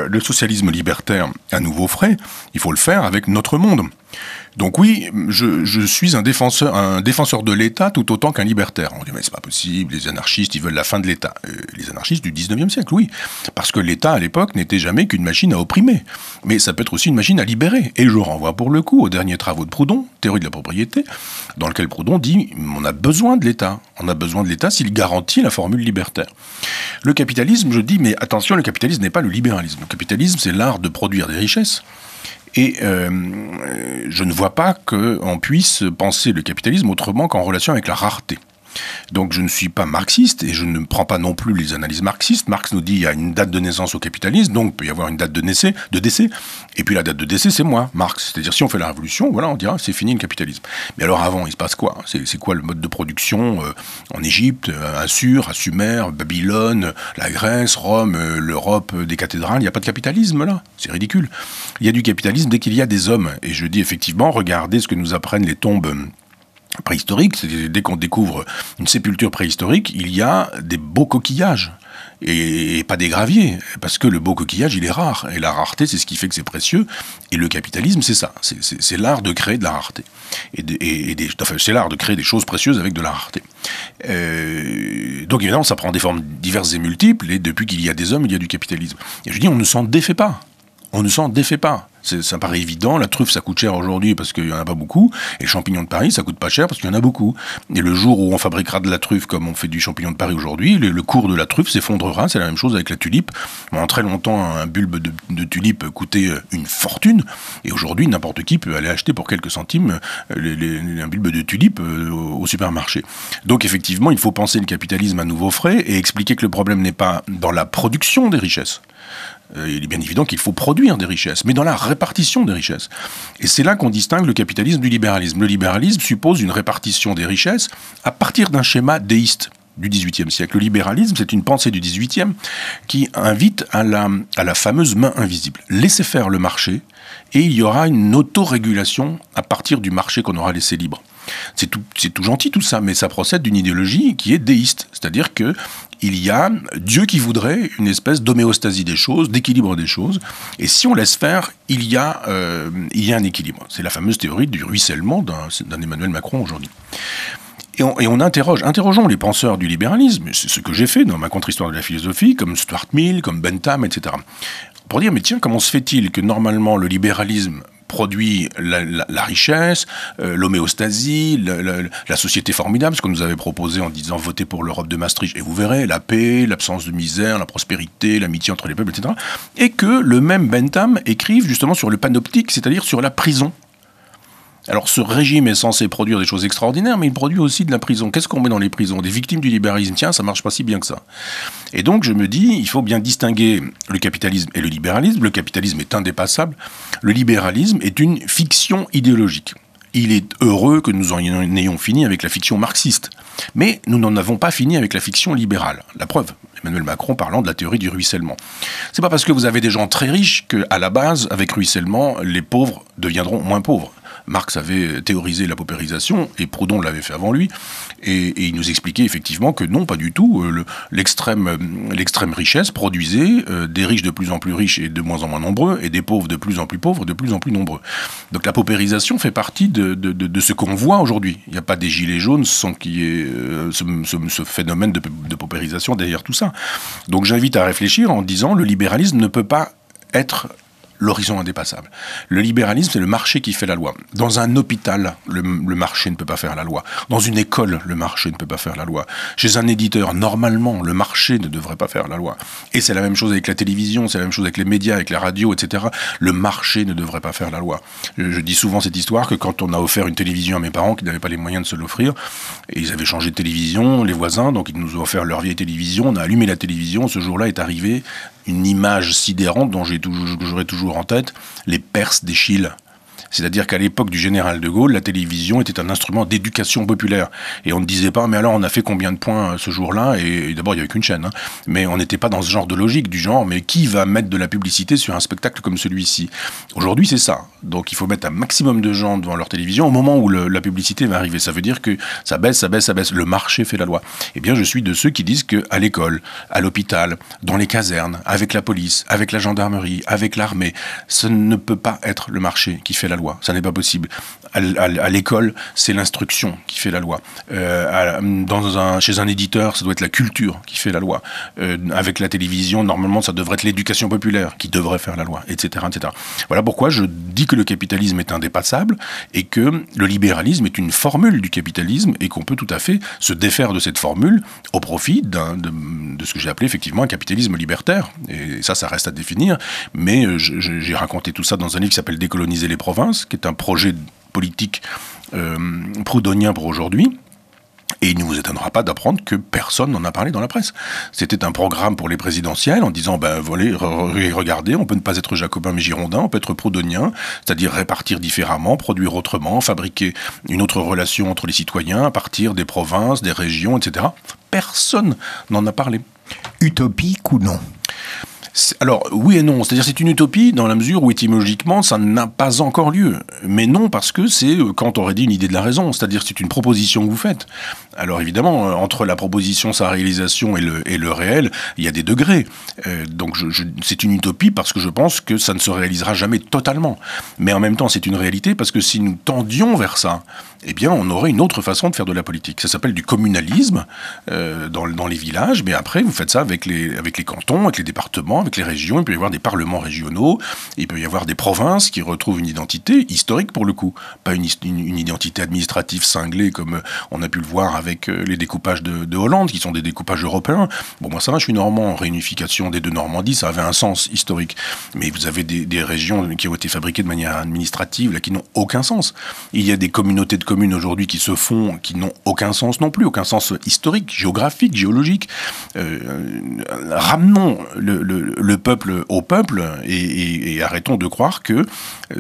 le socialisme libertaire à nouveau frais, il faut le faire avec notre monde. Donc oui, je suis un défenseur de l'État tout autant qu'un libertaire. On dit mais c'est pas possible, les anarchistes ils veulent la fin de l'État. Les anarchistes du 19e siècle, oui. Parce que l'État à l'époque n'était jamais qu'une machine à opprimer. Mais ça peut être aussi une machine à libérer. Et je renvoie pour le coup aux derniers travaux de Proudhon, Théorie de la propriété, dans lequel Proudhon dit on a besoin de l'État. On a besoin de l'État s'il garantit la formule libertaire. Le capitalisme, je dis mais attention, le capitalisme n'est pas le libéralisme. Le capitalisme c'est l'art de produire des richesses. Et je ne vois pas qu'on puisse penser le capitalisme autrement qu'en relation avec la rareté. Donc je ne suis pas marxiste et je ne prends pas non plus les analyses marxistes. Marx nous dit qu'il y a une date de naissance au capitalisme, donc il peut y avoir une date de décès, et puis la date de décès c'est moi, Marx. C'est-à-dire si on fait la révolution, voilà, on dira c'est fini le capitalisme. Mais alors avant, il se passe quoi ? C'est quoi le mode de production en Égypte, Assur, à Sumer, Babylone, la Grèce, Rome, l'Europe des cathédrales, il n'y a pas de capitalisme là, c'est ridicule. Il y a du capitalisme dès qu'il y a des hommes, et je dis effectivement, regardez ce que nous apprennent les tombes préhistorique, c'est dès qu'on découvre une sépulture préhistorique, il y a des beaux coquillages et pas des graviers, parce que le beau coquillage il est rare, et la rareté c'est ce qui fait que c'est précieux, et le capitalisme c'est ça, c'est l'art de créer de la rareté, c'est l'art de créer des choses précieuses avec de la rareté. Donc évidemment ça prend des formes diverses et multiples, et depuis qu'il y a des hommes il y a du capitalisme. Et je dis on ne s'en défait pas. On ne s'en défait pas. Ça paraît évident, la truffe ça coûte cher aujourd'hui parce qu'il n'y en a pas beaucoup, et le champignon de Paris ça coûte pas cher parce qu'il y en a beaucoup. Et le jour où on fabriquera de la truffe comme on fait du champignon de Paris aujourd'hui, le cours de la truffe s'effondrera, c'est la même chose avec la tulipe. En très longtemps, un bulbe de tulipe coûtait une fortune, et aujourd'hui n'importe qui peut aller acheter pour quelques centimes un bulbe de tulipe au supermarché. Donc effectivement, il faut penser le capitalisme à nouveau frais et expliquer que le problème n'est pas dans la production des richesses. Il est bien évident qu'il faut produire des richesses, mais dans la répartition des richesses. Et c'est là qu'on distingue le capitalisme du libéralisme. Le libéralisme suppose une répartition des richesses à partir d'un schéma déiste du XVIIIe siècle. Le libéralisme, c'est une pensée du XVIIIe qui invite à la fameuse main invisible. Laissez faire le marché, et il y aura une autorégulation à partir du marché qu'on aura laissé libre. C'est tout gentil tout ça, mais ça procède d'une idéologie qui est déiste, c'est-à-dire que il y a Dieu qui voudrait une espèce d'homéostasie des choses, d'équilibre des choses, et si on laisse faire, il y a un équilibre. C'est la fameuse théorie du ruissellement d'un Emmanuel Macron aujourd'hui. Et on interrogeons les penseurs du libéralisme, c'est ce que j'ai fait dans ma contre-histoire de la philosophie, comme Stuart Mill, comme Bentham, etc. Pour dire, mais tiens, comment se fait-il que normalement le libéralisme produit la richesse, l'homéostasie, la société formidable, ce qu'on nous avait proposé en disant votez pour l'Europe de Maastricht, et vous verrez, la paix, l'absence de misère, la prospérité, l'amitié entre les peuples, etc. Et que le même Bentham écrive justement sur le panoptique, c'est-à-dire sur la prison. Alors ce régime est censé produire des choses extraordinaires, mais il produit aussi de la prison. Qu'est-ce qu'on met dans les prisons ? Des victimes du libéralisme. Tiens, ça marche pas si bien que ça. Et donc je me dis, il faut bien distinguer le capitalisme et le libéralisme. Le capitalisme est indépassable. Le libéralisme est une fiction idéologique. Il est heureux que nous en ayons fini avec la fiction marxiste. Mais nous n'en avons pas fini avec la fiction libérale. La preuve, Emmanuel Macron parlant de la théorie du ruissellement. C'est pas parce que vous avez des gens très riches qu'à la base, avec ruissellement, les pauvres deviendront moins pauvres. Marx avait théorisé la paupérisation, et Proudhon l'avait fait avant lui, et il nous expliquait effectivement que non, pas du tout. L'extrême richesse produisait des riches de plus en plus riches et de moins en moins nombreux, et des pauvres de plus en plus pauvres et de plus en plus nombreux. Donc la paupérisation fait partie de ce qu'on voit aujourd'hui. Il n'y a pas des gilets jaunes sans qu'il y ait ce phénomène de paupérisation derrière tout ça. Donc j'invite à réfléchir en disant le libéralisme ne peut pas être l'horizon indépassable. Le libéralisme, c'est le marché qui fait la loi. Dans un hôpital, le marché ne peut pas faire la loi. Dans une école, le marché ne peut pas faire la loi. Chez un éditeur, normalement, le marché ne devrait pas faire la loi. Et c'est la même chose avec la télévision, c'est la même chose avec les médias, avec la radio, etc. Le marché ne devrait pas faire la loi. Je dis souvent cette histoire que quand on a offert une télévision à mes parents qui n'avaient pas les moyens de se l'offrir, et ils avaient changé de télévision, les voisins, donc ils nous ont offert leur vieille télévision, on a allumé la télévision, ce jour-là est arrivé une image sidérante dont j'aurai toujours en tête, les Perses d'Eschyle. C'est-à-dire qu'à l'époque du général de Gaulle, la télévision était un instrument d'éducation populaire. Et on ne disait pas, mais alors on a fait combien de points ce jour-là ? Et d'abord, il n'y avait qu'une chaîne. Mais on n'était pas dans ce genre de logique, du genre, mais qui va mettre de la publicité sur un spectacle comme celui-ci ? Aujourd'hui, c'est ça. Donc il faut mettre un maximum de gens devant leur télévision au moment où la publicité va arriver. Ça veut dire que ça baisse, ça baisse, ça baisse. Le marché fait la loi. Eh bien, je suis de ceux qui disent qu'à l'école, à l'hôpital, dans les casernes, avec la police, avec la gendarmerie, avec l'armée, ce ne peut pas être le marché qui fait la loi. Ça n'est pas possible. À l'école, c'est l'instruction qui fait la loi. Chez un éditeur, ça doit être la culture qui fait la loi. Avec la télévision, normalement, ça devrait être l'éducation populaire qui devrait faire la loi, etc., etc. Voilà pourquoi je dis que le capitalisme est indépassable et que le libéralisme est une formule du capitalisme et qu'on peut tout à fait se défaire de cette formule au profit de ce que j'ai appelé effectivement un capitalisme libertaire. Et ça reste à définir. Mais j'ai raconté tout ça dans un livre qui s'appelle « Décoloniser les provinces », qui est un projet politique proudhonien pour aujourd'hui. Et il ne vous étonnera pas d'apprendre que personne n'en a parlé dans la presse. C'était un programme pour les présidentielles en disant, regardez, on peut ne pas être jacobin mais girondin, on peut être proudhonien, c'est-à-dire répartir différemment, produire autrement, fabriquer une autre relation entre les citoyens à partir des provinces, des régions, etc. Personne n'en a parlé. Utopique ou non ? Alors, oui et non. C'est-à-dire c'est une utopie dans la mesure où étymologiquement, ça n'a pas encore lieu. Mais non, parce que c'est quand on aurait dit une idée de la raison. C'est-à-dire c'est une proposition que vous faites. Alors évidemment, entre la proposition, sa réalisation et le réel, il y a des degrés. Donc c'est une utopie parce que je pense que ça ne se réalisera jamais totalement. Mais en même temps, c'est une réalité parce que si nous tendions vers ça, eh bien, on aurait une autre façon de faire de la politique. Ça s'appelle du communalisme dans les villages, mais après, vous faites ça avec les cantons, avec les départements, avec les régions. Il peut y avoir des parlements régionaux, il peut y avoir des provinces qui retrouvent une identité historique pour le coup, pas une identité administrative cinglée comme on a pu le voir avec les découpages de Hollande, qui sont des découpages européens. Bon, moi ça va, je suis normand, réunification des deux Normandies, ça avait un sens historique. Mais vous avez des régions qui ont été fabriquées de manière administrative, là, qui n'ont aucun sens. Il y a des communautés de communes aujourd'hui qui se font, qui n'ont aucun sens non plus, aucun sens historique, géographique, géologique. Ramenons le peuple au peuple et arrêtons de croire que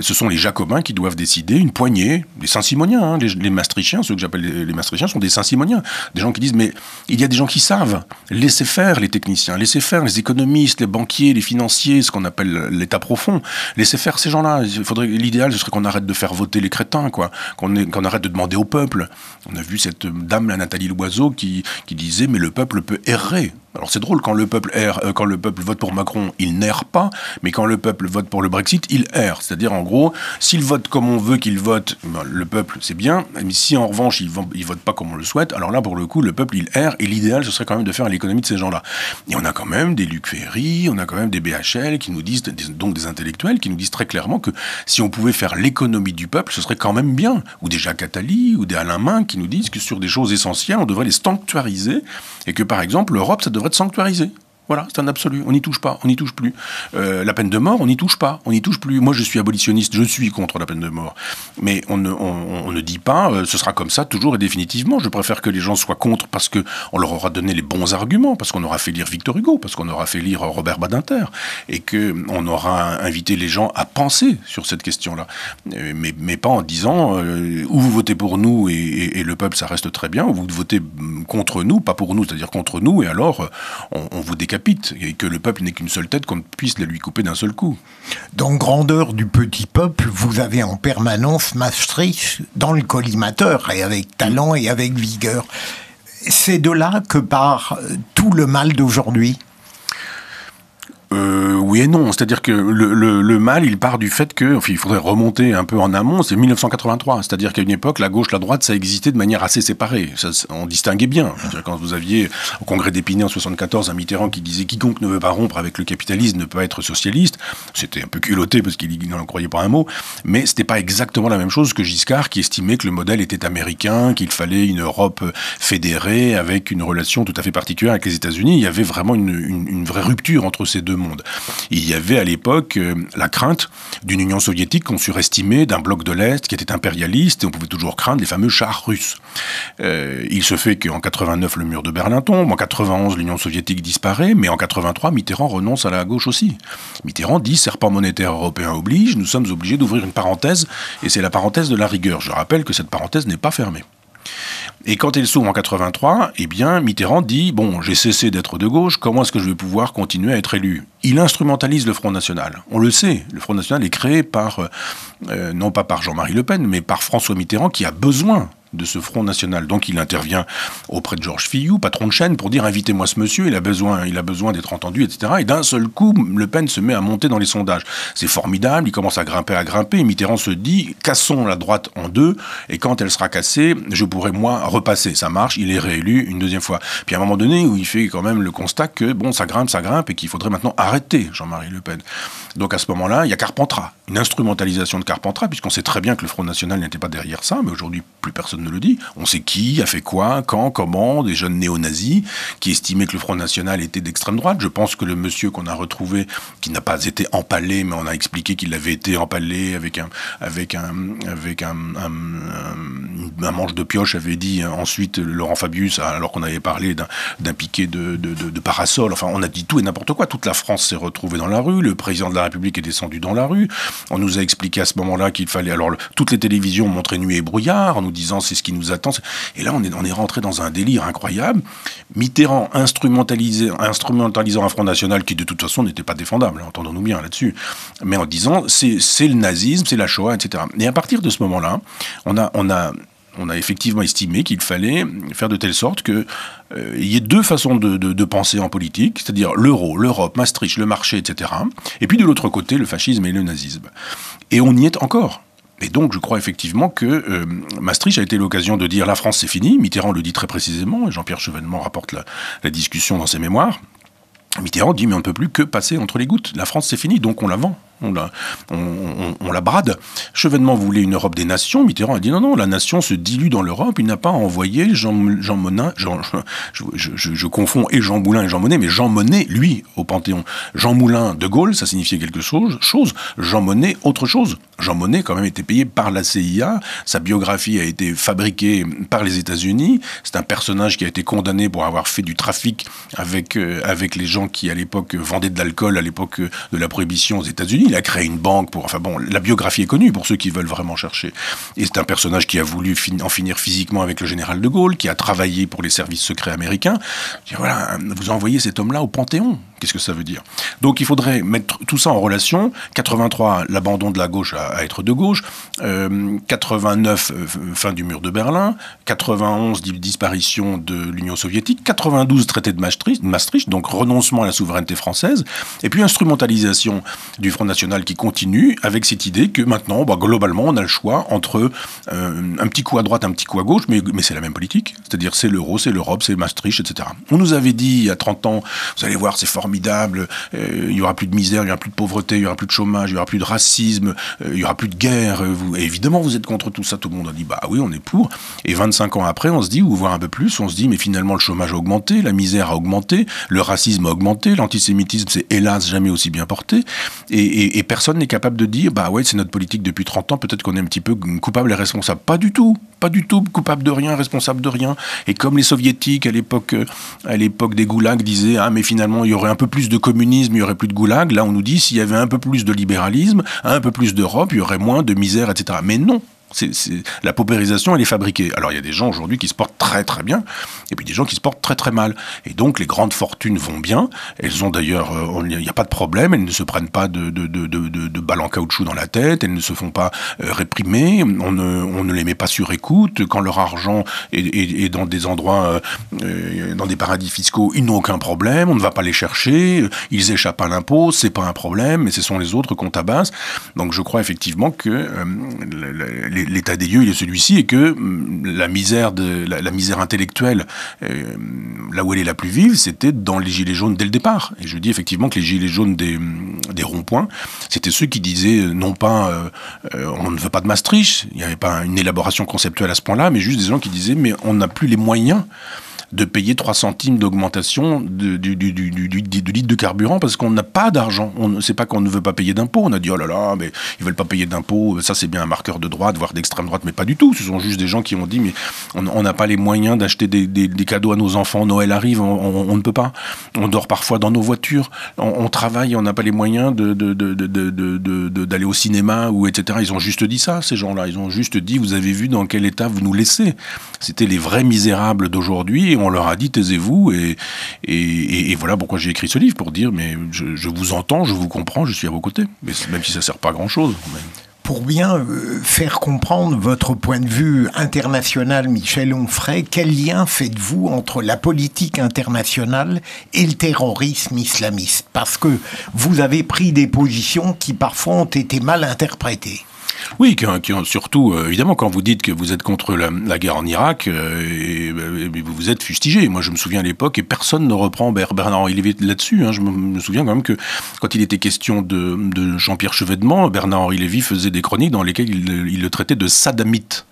ce sont les Jacobins qui doivent décider, une poignée, les Saint-Simoniens, les Maastrichtiens, ceux que j'appelle les Maastrichtiens sont des Saint-Simoniens, des gens qui disent mais il y a des gens qui savent, laissez faire les techniciens, laissez faire les économistes, les banquiers, les financiers, ce qu'on appelle l'état profond, laissez faire ces gens-là. L'idéal ce serait qu'on arrête de faire voter les crétins, quoi, qu'on arrête de demander au peuple. On a vu cette dame, la Nathalie Loiseau, qui disait mais le peuple peut errer. Alors c'est drôle, quand le peuple vote pour Macron, il n'erre pas, mais quand le peuple vote pour le Brexit, il erre. C'est-à-dire, en gros, s'il vote comme on veut qu'il vote, le peuple, c'est bien, mais si en revanche, il vote pas comme on le souhaite, alors là, pour le coup, le peuple, il erre, et l'idéal, ce serait quand même de faire l'économie de ces gens-là. Et on a quand même des Luc Ferry, on a quand même des BHL qui nous disent, donc des intellectuels, qui nous disent très clairement que si on pouvait faire l'économie du peuple, ce serait quand même bien. Ou des Jacques Attali, ou des Alain Minc, qui nous disent que sur des choses essentielles, on devrait les sanctuariser, et que par exemple, l'Europe, ça devrait être sanctuarisé. Voilà, c'est un absolu. On n'y touche pas, on n'y touche plus. La peine de mort, on n'y touche pas, on n'y touche plus. Moi, je suis abolitionniste, je suis contre la peine de mort. Mais on ne dit pas, ce sera comme ça toujours et définitivement. Je préfère que les gens soient contre parce qu'on leur aura donné les bons arguments, parce qu'on aura fait lire Victor Hugo, parce qu'on aura fait lire Robert Badinter, et qu'on aura invité les gens à penser sur cette question-là. Mais pas en disant, ou vous votez pour nous et le peuple, ça reste très bien, ou vous votez contre nous, pas pour nous, c'est-à-dire contre nous, et alors on vous décapite. Et que le peuple n'est qu'une seule tête, qu'on puisse la lui couper d'un seul coup. Dans Grandeur du petit peuple, vous avez en permanence Maastricht dans le collimateur, et avec talent et avec vigueur. C'est de là que part tout le mal d'aujourd'hui ? Oui et non, c'est-à-dire que le mal, il part du fait que, il faudrait remonter un peu en amont, c'est 1983, c'est-à-dire qu'à une époque, la gauche, la droite, ça existait de manière assez séparée, ça, on distinguait bien. C'est-à-dire quand vous aviez au congrès d'Épinay en 74 un Mitterrand qui disait « quiconque ne veut pas rompre avec le capitalisme ne peut pas être socialiste », c'était un peu culotté parce qu'il n'en croyait pas un mot, mais c'était pas exactement la même chose que Giscard qui estimait que le modèle était américain, qu'il fallait une Europe fédérée avec une relation tout à fait particulière avec les États-Unis. Il y avait vraiment une vraie rupture entre ces deux mondes. Il y avait à l'époque la crainte d'une Union soviétique qu'on surestimait, d'un bloc de l'Est qui était impérialiste, et on pouvait toujours craindre les fameux chars russes. Il se fait qu'en 89, le mur de Berlin tombe, en 91, l'Union soviétique disparaît, mais en 83, Mitterrand renonce à la gauche aussi. Mitterrand dit « serpent monétaire européen oblige, nous sommes obligés d'ouvrir une parenthèse, et c'est la parenthèse de la rigueur ». Je rappelle que cette parenthèse n'est pas fermée. Et quand elle s'ouvre en 83, eh bien, Mitterrand dit « Bon, j'ai cessé d'être de gauche, comment est-ce que je vais pouvoir continuer à être élu ?» Il instrumentalise le Front National. On le sait, le Front National est créé par, non pas par Jean-Marie Le Pen, mais par François Mitterrand qui a besoin de ce Front National. Donc il intervient auprès de Georges Fillou, patron de chaîne, pour dire « invitez-moi ce monsieur, il a besoin d'être entendu, etc. » Et d'un seul coup, Le Pen se met à monter dans les sondages. C'est formidable, il commence à grimper, et Mitterrand se dit « cassons la droite en deux, et quand elle sera cassée, je pourrai moi repasser. » Ça marche, il est réélu une deuxième fois. Puis à un moment donné, où il fait quand même le constat que bon, ça grimpe, et qu'il faudrait maintenant arrêter Jean-Marie Le Pen. Donc à ce moment-là, il y a Carpentras, une instrumentalisation de Carpentras, puisqu'on sait très bien que le Front National n'était pas derrière ça, mais aujourd'hui, plus personne ne le dit. On sait qui a fait quoi, quand, comment, des jeunes néo-nazis qui estimaient que le Front National était d'extrême droite. Je pense que le monsieur qu'on a retrouvé, qui n'a pas été empalé, mais on a expliqué qu'il avait été empalé avec un manche de pioche, avait dit ensuite Laurent Fabius, alors qu'on avait parlé d'un piquet de parasol. Enfin, on a dit tout et n'importe quoi. Toute la France s'est retrouvée dans la rue. Le président de la République est descendu dans la rue. On nous a expliqué à ce moment-là qu'il fallait... Alors, toutes les télévisions montraient nuit et brouillard en nous disant c'est ce qui nous attend. Et là, on est rentré dans un délire incroyable. Mitterrand instrumentalisant un Front National qui, de toute façon, n'était pas défendable. Entendons-nous bien là-dessus. Mais en disant c'est le nazisme, c'est la Shoah, etc. Et à partir de ce moment-là, on a effectivement estimé qu'il fallait faire de telle sorte qu'il y ait deux façons de penser en politique, c'est-à-dire l'euro, l'Europe, Maastricht, le marché, etc. Et puis de l'autre côté, le fascisme et le nazisme. Et on y est encore. Et donc, je crois effectivement que Maastricht a été l'occasion de dire « la France, c'est fini ». Mitterrand le dit très précisément, et Jean-Pierre Chevènement rapporte la discussion dans ses mémoires. Mitterrand dit « mais on ne peut plus que passer entre les gouttes. La France, c'est fini, donc on la vend. On la brade. Chevènement voulait une Europe des nations. Mitterrand a dit non, la nation se dilue dans l'Europe. Il n'a pas envoyé Jean Monnet, je confonds et Jean Moulin et Jean Monnet, mais Jean Monnet, lui, au Panthéon. Jean Moulin, De Gaulle, ça signifiait quelque chose. Jean Monnet, autre chose. Jean Monnet, quand même, était payé par la CIA. Sa biographie a été fabriquée par les États-Unis. C'est un personnage qui a été condamné pour avoir fait du trafic avec les gens qui, à l'époque, vendaient de l'alcool, à l'époque de la prohibition aux États-Unis. Il a créé une banque pour... Enfin bon, la biographie est connue pour ceux qui veulent vraiment chercher. Et c'est un personnage qui a voulu en finir physiquement avec le général de Gaulle, qui a travaillé pour les services secrets américains. Et voilà, vous envoyez cet homme-là au Panthéon. Qu'est-ce que ça veut dire? Donc il faudrait mettre tout ça en relation. 83, l'abandon de la gauche à être de gauche. 89, fin du mur de Berlin. 91, disparition de l'Union soviétique. 92, traité de Maastricht, donc renoncement à la souveraineté française. Et puis instrumentalisation du Front National national qui continue avec cette idée que maintenant, globalement, on a le choix entre un petit coup à droite, un petit coup à gauche, mais c'est la même politique. C'est-à-dire, c'est l'euro, c'est l'Europe, c'est Maastricht, etc. On nous avait dit, il y a 30 ans, vous allez voir, c'est formidable, il y aura plus de misère, il y aura plus de pauvreté, il y aura plus de chômage, il y aura plus de racisme, il y aura plus de guerre. Et évidemment, vous êtes contre tout ça. Tout le monde a dit, bah oui, on est pour. Et 25 ans après, on se dit, ou voire un peu plus, on se dit, mais finalement, le chômage a augmenté, la misère a augmenté, le racisme a augmenté, l'antisémitisme s'est hélas jamais aussi bien porté. Et personne n'est capable de dire, bah ouais, c'est notre politique depuis 30 ans, peut-être qu'on est un petit peu coupable et responsable. Pas du tout coupable de rien, responsable de rien. Et comme les soviétiques à l'époque des goulags disaient, ah mais finalement il y aurait un peu plus de communisme, il y aurait plus de goulags, là on nous dit s'il y avait un peu plus de libéralisme, un peu plus d'Europe, il y aurait moins de misère, etc. Mais non. La paupérisation, elle est fabriquée. Alors il y a des gens aujourd'hui qui se portent très très bien, et puis des gens qui se portent très très mal. Et donc les grandes fortunes vont bien. Elles ont d'ailleurs, il n'y a pas de problème. Elles ne se prennent pas de balles en caoutchouc dans la tête. Elles ne se font pas réprimer. On ne les met pas sur écoute. Quand leur argent est dans des endroits, dans des paradis fiscaux, ils n'ont aucun problème. On ne va pas les chercher. Ils échappent à l'impôt. C'est pas un problème. Mais ce sont les autres qu'on tabasse. Donc je crois effectivement que l'état des lieux, il est celui-ci, et que la misère intellectuelle, là où elle est la plus vive, c'était dans les gilets jaunes dès le départ. Et je dis effectivement que les gilets jaunes des ronds-points, c'était ceux qui disaient non pas on ne veut pas de Maastricht, il n'y avait pas une élaboration conceptuelle à ce point-là, mais juste des gens qui disaient mais on n'a plus les moyens de payer 3 centimes d'augmentation du litre de carburant parce qu'on n'a pas d'argent. C'est pas qu'on ne veut pas payer d'impôts. On a dit, oh là là, mais ils veulent pas payer d'impôts. Ça, c'est bien un marqueur de droite, voire d'extrême droite, mais pas du tout. Ce sont juste des gens qui ont dit, mais on n'a pas les moyens d'acheter des cadeaux à nos enfants. Noël arrive, on ne peut pas. On dort parfois dans nos voitures. On travaille, on n'a pas les moyens d'aller au cinéma, ou etc. Ils ont juste dit ça, ces gens-là. Ils ont juste dit, vous avez vu dans quel état vous nous laissez. C'était les vrais misérables d'aujourd'hui. On leur a dit taisez-vous, et voilà pourquoi j'ai écrit ce livre, pour dire mais je vous entends, je vous comprends, je suis à vos côtés, mais même si ça sert pas à grand chose. Pour bien faire comprendre votre point de vue international, Michel Onfray, quel lien faites-vous entre la politique internationale et le terrorisme islamiste? Parce que vous avez pris des positions qui parfois ont été mal interprétées. Oui, qui ont surtout, évidemment, quand vous dites que vous êtes contre la guerre en Irak, vous êtes fustigé. Moi, je me souviens à l'époque, et personne ne reprend Bernard-Henri Lévy là-dessus. Je me souviens quand même que quand il était question de Jean-Pierre Chevènement, Bernard-Henri Lévy faisait des chroniques dans lesquelles il le traitait de sadamite.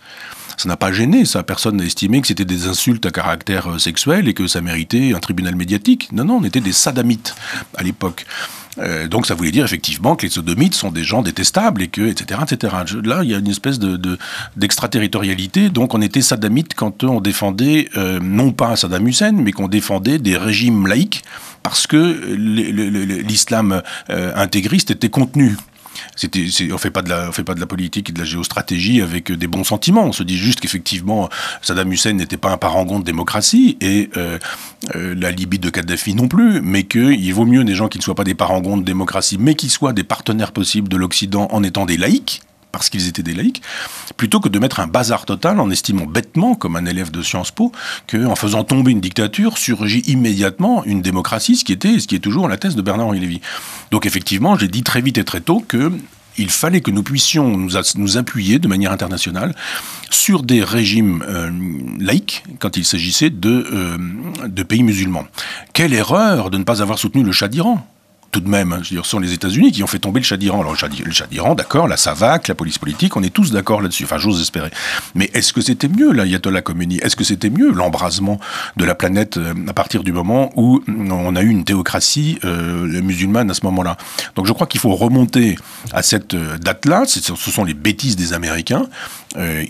Ça n'a pas gêné, ça. Personne n'a estimé que c'était des insultes à caractère sexuel et que ça méritait un tribunal médiatique. Non, on était des sadamites à l'époque. Donc ça voulait dire effectivement que les sodomites sont des gens détestables et que, etc., etc. Là, il y a une espèce d'extraterritorialité. Donc on était sadamites quand on défendait, non pas Saddam Hussein, mais qu'on défendait des régimes laïques parce que l'islam intégriste était contenu. On fait pas de la politique et de la géostratégie avec des bons sentiments. On se dit juste qu'effectivement Saddam Hussein n'était pas un parangon de démocratie et la Libye de Kadhafi non plus, mais qu'il vaut mieux des gens qui ne soient pas des parangons de démocratie, mais qui soient des partenaires possibles de l'Occident en étant des laïcs, parce qu'ils étaient des laïcs, plutôt que de mettre un bazar total en estimant bêtement, comme un élève de Sciences Po, qu'en faisant tomber une dictature, surgit immédiatement une démocratie, ce qui est toujours la thèse de Bernard-Henri Lévy. Donc effectivement, j'ai dit très vite et très tôt qu'il fallait que nous puissions nous appuyer de manière internationale sur des régimes laïques quand il s'agissait de pays musulmans. Quelle erreur de ne pas avoir soutenu le Shah d'Iran! Tout de même, ce sont les États-Unis qui ont fait tomber le Shah d'Iran. Alors le Shah d'Iran, d'accord, la SAVAK, la police politique, on est tous d'accord là-dessus. Enfin, j'ose espérer. Mais est-ce que c'était mieux l'ayatollah Khomeini? Est-ce que c'était mieux l'embrasement de la planète à partir du moment où on a eu une théocratie musulmane à ce moment-là? Donc je crois qu'il faut remonter à cette date-là. Ce sont les bêtises des Américains.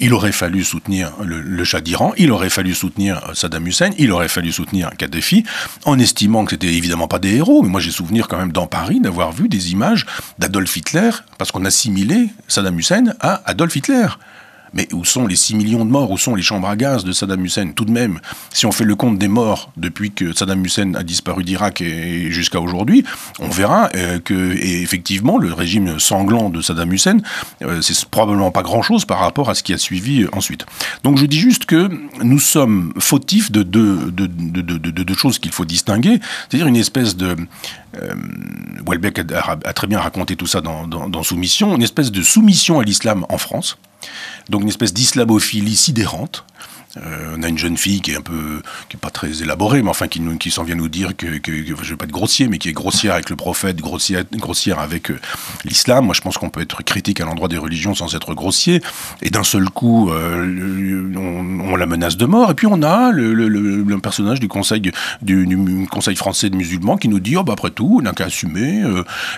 Il aurait fallu soutenir le Shah d'Iran, il aurait fallu soutenir Saddam Hussein, il aurait fallu soutenir Kadhafi, en estimant que c'était évidemment pas des héros. Mais moi j'ai souvenir quand même dans Paris d'avoir vu des images d'Adolf Hitler, parce qu'on assimilait Saddam Hussein à Adolf Hitler. Mais où sont les 6 millions de morts? Où sont les chambres à gaz de Saddam Hussein? Tout de même, si on fait le compte des morts depuis que Saddam Hussein a disparu d'Irak et jusqu'à aujourd'hui, on verra que effectivement le régime sanglant de Saddam Hussein, c'est probablement pas grand-chose par rapport à ce qui a suivi ensuite. Donc je dis juste que nous sommes fautifs de deux choses qu'il faut distinguer, c'est-à-dire une espèce de... Houellebecq a très bien raconté tout ça dans Soumission, une espèce de soumission à l'islam en France, donc une espèce d'islamophilie sidérante. On a une jeune fille qui est pas très élaborée, mais enfin qui s'en vient nous dire que je vais pas être grossier, mais qui est grossière avec le prophète, grossière avec l'islam. Moi, je pense qu'on peut être critique à l'endroit des religions sans être grossier. Et d'un seul coup, on la menace de mort. Et puis on a le personnage du conseil français de musulmans qui nous dit après tout, on n'a qu'à assumer.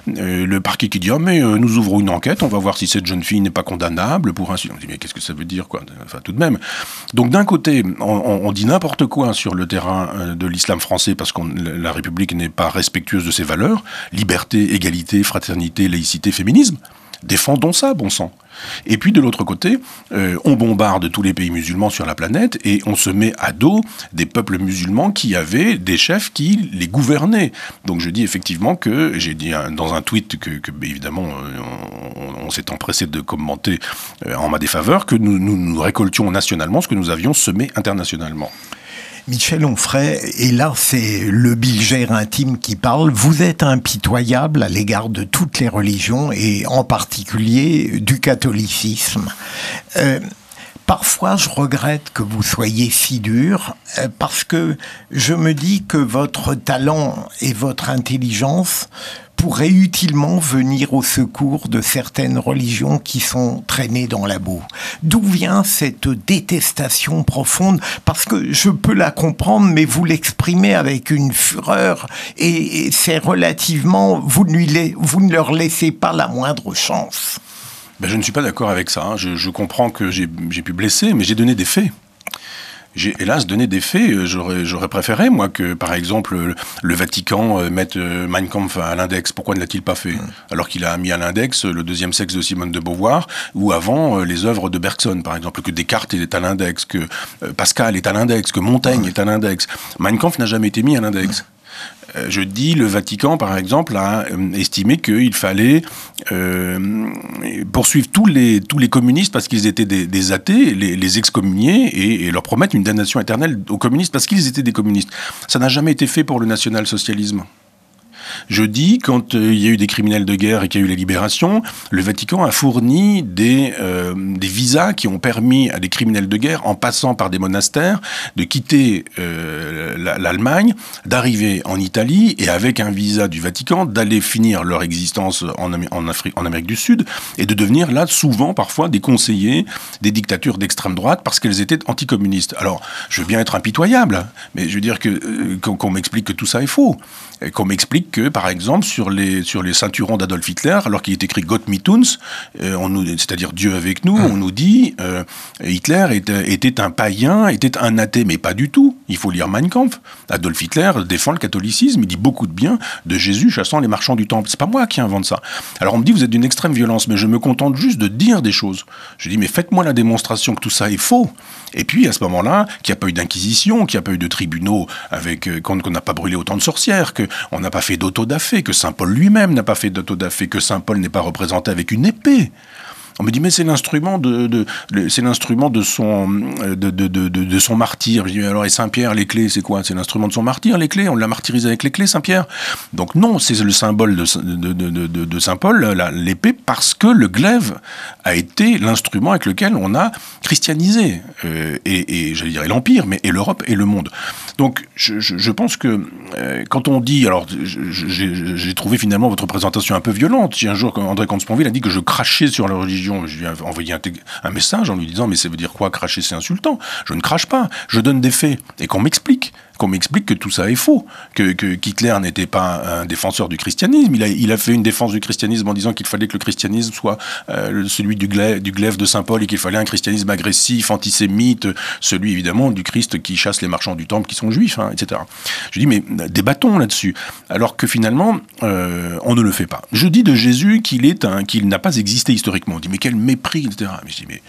Le parquet qui dit mais nous ouvrons une enquête, on va voir si cette jeune fille n'est pas condamnable pour insulte. On dit mais qu'est-ce que ça veut dire quoi? Enfin tout de même. Donc d'un côté, on dit n'importe quoi sur le terrain de l'islam français parce que la République n'est pas respectueuse de ses valeurs, liberté, égalité, fraternité, laïcité, féminisme. Défendons ça, bon sang. Et puis de l'autre côté, on bombarde tous les pays musulmans sur la planète et on se met à dos des peuples musulmans qui avaient des chefs qui les gouvernaient. Donc je dis effectivement que, j'ai dit dans un tweet que évidemment on s'est empressé de commenter en ma défaveur, que nous récoltions nationalement ce que nous avions semé internationalement. Michel Onfray, et là c'est le Bilger intime qui parle, vous êtes impitoyable à l'égard de toutes les religions et en particulier du catholicisme. Parfois je regrette que vous soyez si dur parce que je me dis que votre talent et votre intelligence pourrait utilement venir au secours de certaines religions qui sont traînées dans la boue. D'où vient cette détestation profonde? Parce que je peux la comprendre, mais vous l'exprimez avec une fureur et c'est relativement... Vous ne leur laissez pas la moindre chance. Je ne suis pas d'accord avec ça. Je comprends que j'ai pu blesser, mais j'ai donné des faits. J'ai hélas donné des faits. J'aurais préféré, moi, que, par exemple, le Vatican mette Mein Kampf à l'index. Pourquoi ne l'a-t-il pas fait? Alors qu'il a mis à l'index le deuxième sexe de Simone de Beauvoir, ou avant les œuvres de Bergson, par exemple, que Descartes est à l'index, que Pascal est à l'index, que Montaigne est à l'index. Mein Kampf n'a jamais été mis à l'index. Je dis, le Vatican, par exemple, a estimé qu'il fallait poursuivre tous les communistes parce qu'ils étaient des athées, les excommunier et leur promettre une damnation éternelle aux communistes parce qu'ils étaient des communistes. Ça n'a jamais été fait pour le national-socialisme. Je dis, quand il y a eu des criminels de guerre et qu'il y a eu les libérations, le Vatican a fourni des visas qui ont permis à des criminels de guerre, en passant par des monastères, de quitter l'Allemagne, d'arriver en Italie et avec un visa du Vatican, d'aller finir leur existence en Amérique du Sud et de devenir là, souvent, parfois, des conseillers des dictatures d'extrême droite parce qu'elles étaient anticommunistes. Alors, je veux bien être impitoyable, mais je veux dire qu'on m'explique que tout ça est faux. Qu'on m'explique que, par exemple, sur les ceinturons d'Adolf Hitler, alors qu'il est écrit Gott mit uns, c'est-à-dire Dieu avec nous, on nous dit Hitler était un païen, était un athée, mais pas du tout. Il faut lire Mein Kampf. Adolf Hitler défend le catholicisme, il dit beaucoup de bien de Jésus chassant les marchands du temple. C'est pas moi qui invente ça. Alors on me dit vous êtes d'une extrême violence, mais je me contente juste de dire des choses. Je dis mais faites-moi la démonstration que tout ça est faux. Et puis à ce moment-là, qu'il n'y a pas eu d'inquisition, qu'il n'y a pas eu de tribunaux qu'on n'a pas brûlé autant de sorcières, qu'on n'a pas fait d'autodafé, que Saint Paul lui-même n'a pas fait d'autodafé, que Saint Paul n'est pas représenté avec une épée. On me dit mais c'est l'instrument de son martyr. Je dis alors et Saint Pierre, les clés c'est quoi? C'est l'instrument de son martyr, les clés. On l'a martyrisé avec les clés, Saint Pierre. Donc non, c'est le symbole de Saint Paul, l'épée, parce que le glaive a été l'instrument avec lequel on a christianisé et j'allais dire l'empire, mais et l'Europe et le monde. Donc je pense que quand on dit, alors j'ai trouvé finalement votre présentation un peu violente. Un jour, André Comte-Sponville a dit que je crachais sur la religion. Je lui ai envoyé un message en lui disant mais ça veut dire quoi cracher, c'est insultant. Je ne crache pas, je donne des faits et qu'on m'explique qu'on m'explique que tout ça est faux, qu'Hitler n'était pas un défenseur du christianisme. Il a fait une défense du christianisme en disant qu'il fallait que le christianisme soit celui du glaive de Saint Paul et qu'il fallait un christianisme agressif, antisémite, celui évidemment du Christ qui chasse les marchands du temple qui sont juifs, etc. Je dis mais débattons là-dessus, alors que finalement on ne le fait pas. Je dis de Jésus qu'il n'a pas existé historiquement. On dit mais quel mépris, etc. Mais je dis mais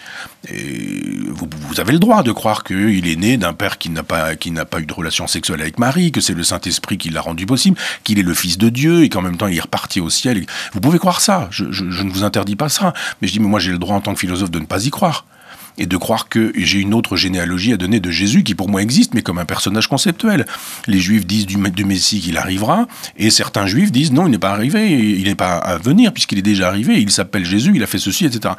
vous avez le droit de croire qu'il est né d'un père qui n'a pas eu de relation sexuelle avec Marie, que c'est le Saint-Esprit qui l'a rendu possible, qu'il est le Fils de Dieu et qu'en même temps il est reparti au ciel. Vous pouvez croire ça, je ne vous interdis pas ça. Mais je dis mais moi j'ai le droit en tant que philosophe de ne pas y croire. Et de croire que j'ai une autre généalogie à donner de Jésus qui pour moi existe, mais comme un personnage conceptuel. Les Juifs disent du Messie qu'il arrivera, et certains Juifs disent non, il n'est pas arrivé, il n'est pas à venir puisqu'il est déjà arrivé, il s'appelle Jésus, il a fait ceci, etc.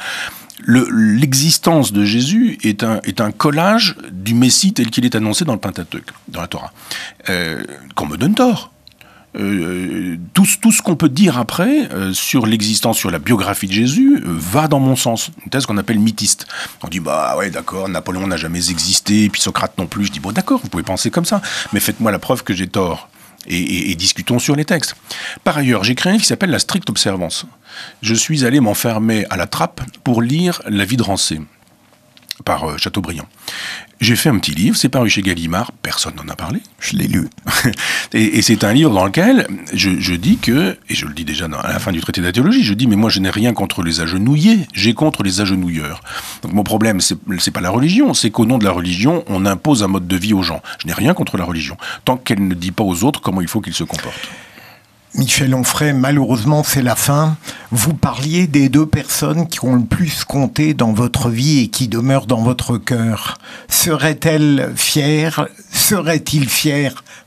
L'existence de Jésus est un collage du Messie tel qu'il est annoncé dans le Pentateuque, dans la Torah. Qu'on me donne tort. Tout ce qu'on peut dire après sur l'existence, sur la biographie de Jésus va dans mon sens. Une thèse qu'on appelle mythiste. On dit bah ouais d'accord, Napoléon n'a jamais existé, puis Socrate non plus. Je dis bon d'accord, vous pouvez penser comme ça, mais faites-moi la preuve que j'ai tort. Et discutons sur les textes. Par ailleurs, j'ai créé un livre qui s'appelle La stricte observance. Je suis allé m'enfermer à la trappe pour lire La vie de Rancé par Chateaubriand. J'ai fait un petit livre, c'est paru chez Gallimard, personne n'en a parlé, je l'ai lu. et c'est un livre dans lequel je dis que, et je le dis déjà à la fin du traité de la théologie, je dis mais moi je n'ai rien contre les agenouillés, j'ai contre les agenouilleurs. Donc mon problème c'est pas la religion, c'est qu'au nom de la religion, on impose un mode de vie aux gens. Je n'ai rien contre la religion, tant qu'elle ne dit pas aux autres comment il faut qu'ils se comportent. Michel Onfray, malheureusement c'est la fin. Vous parliez des deux personnes qui ont le plus compté dans votre vie et qui demeurent dans votre cœur. Serait-il fier,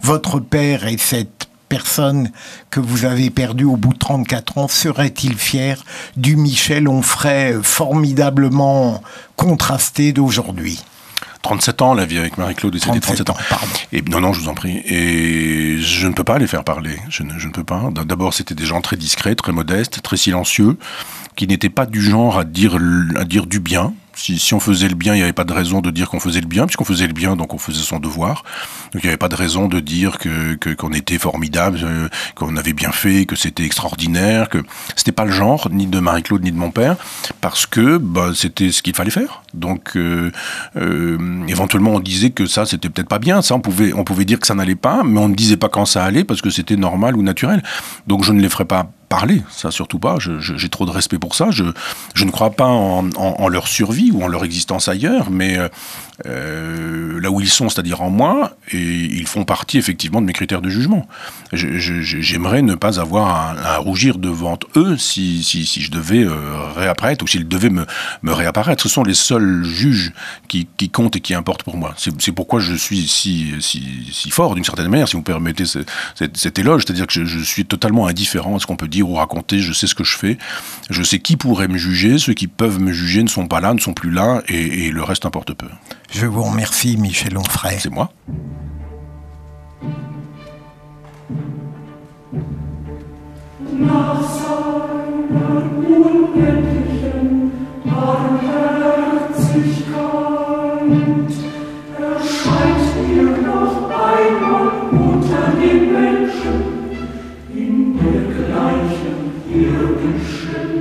votre père et cette personne que vous avez perdue au bout de 34 ans, serait-il fier du Michel Onfray formidablement contrasté d'aujourd'hui ? 37 ans, la vie avec Marie-Claude, c'était 37 ans. Pardon. Et non, je vous en prie. Et je ne peux pas les faire parler. Je ne peux pas. D'abord, c'était des gens très discrets, très modestes, très silencieux, qui n'étaient pas du genre à dire du bien. Si on faisait le bien, il n'y avait pas de raison de dire qu'on faisait le bien, puisqu'on faisait le bien, donc on faisait son devoir. Donc il n'y avait pas de raison de dire qu'on était formidable, qu'on avait bien fait, que c'était extraordinaire, que c'était pas le genre, ni de Marie-Claude, ni de mon père, parce que c'était ce qu'il fallait faire. Donc éventuellement on disait que ça c'était peut-être pas bien, ça on pouvait dire que ça n'allait pas, mais on ne disait pas quand ça allait parce que c'était normal ou naturel. Donc je ne les ferai pas parler, ça surtout pas, j'ai trop de respect pour ça, je ne crois pas en leur survie ou en leur existence ailleurs, mais là où ils sont, c'est-à-dire en moi, et ils font partie effectivement de mes critères de jugement. J'aimerais ne pas avoir à rougir devant eux si je devais réapparaître ou s'ils devaient me réapparaître. Ce sont les seuls juges qui comptent et qui importent pour moi. C'est pourquoi je suis si fort d'une certaine manière, si vous permettez cet éloge, c'est-à-dire que je suis totalement indifférent à ce qu'on peut dire ou raconter, je sais ce que je fais, je sais qui pourrait me juger, ceux qui peuvent me juger ne sont pas là, ne sont plus là, et le reste importe peu. Je vous remercie, Michel Onfray. C'est moi. Nach seiner unendlichen Barmherzigkeit erscheint mir noch einmal unter den Menschen in der gleichen irdischen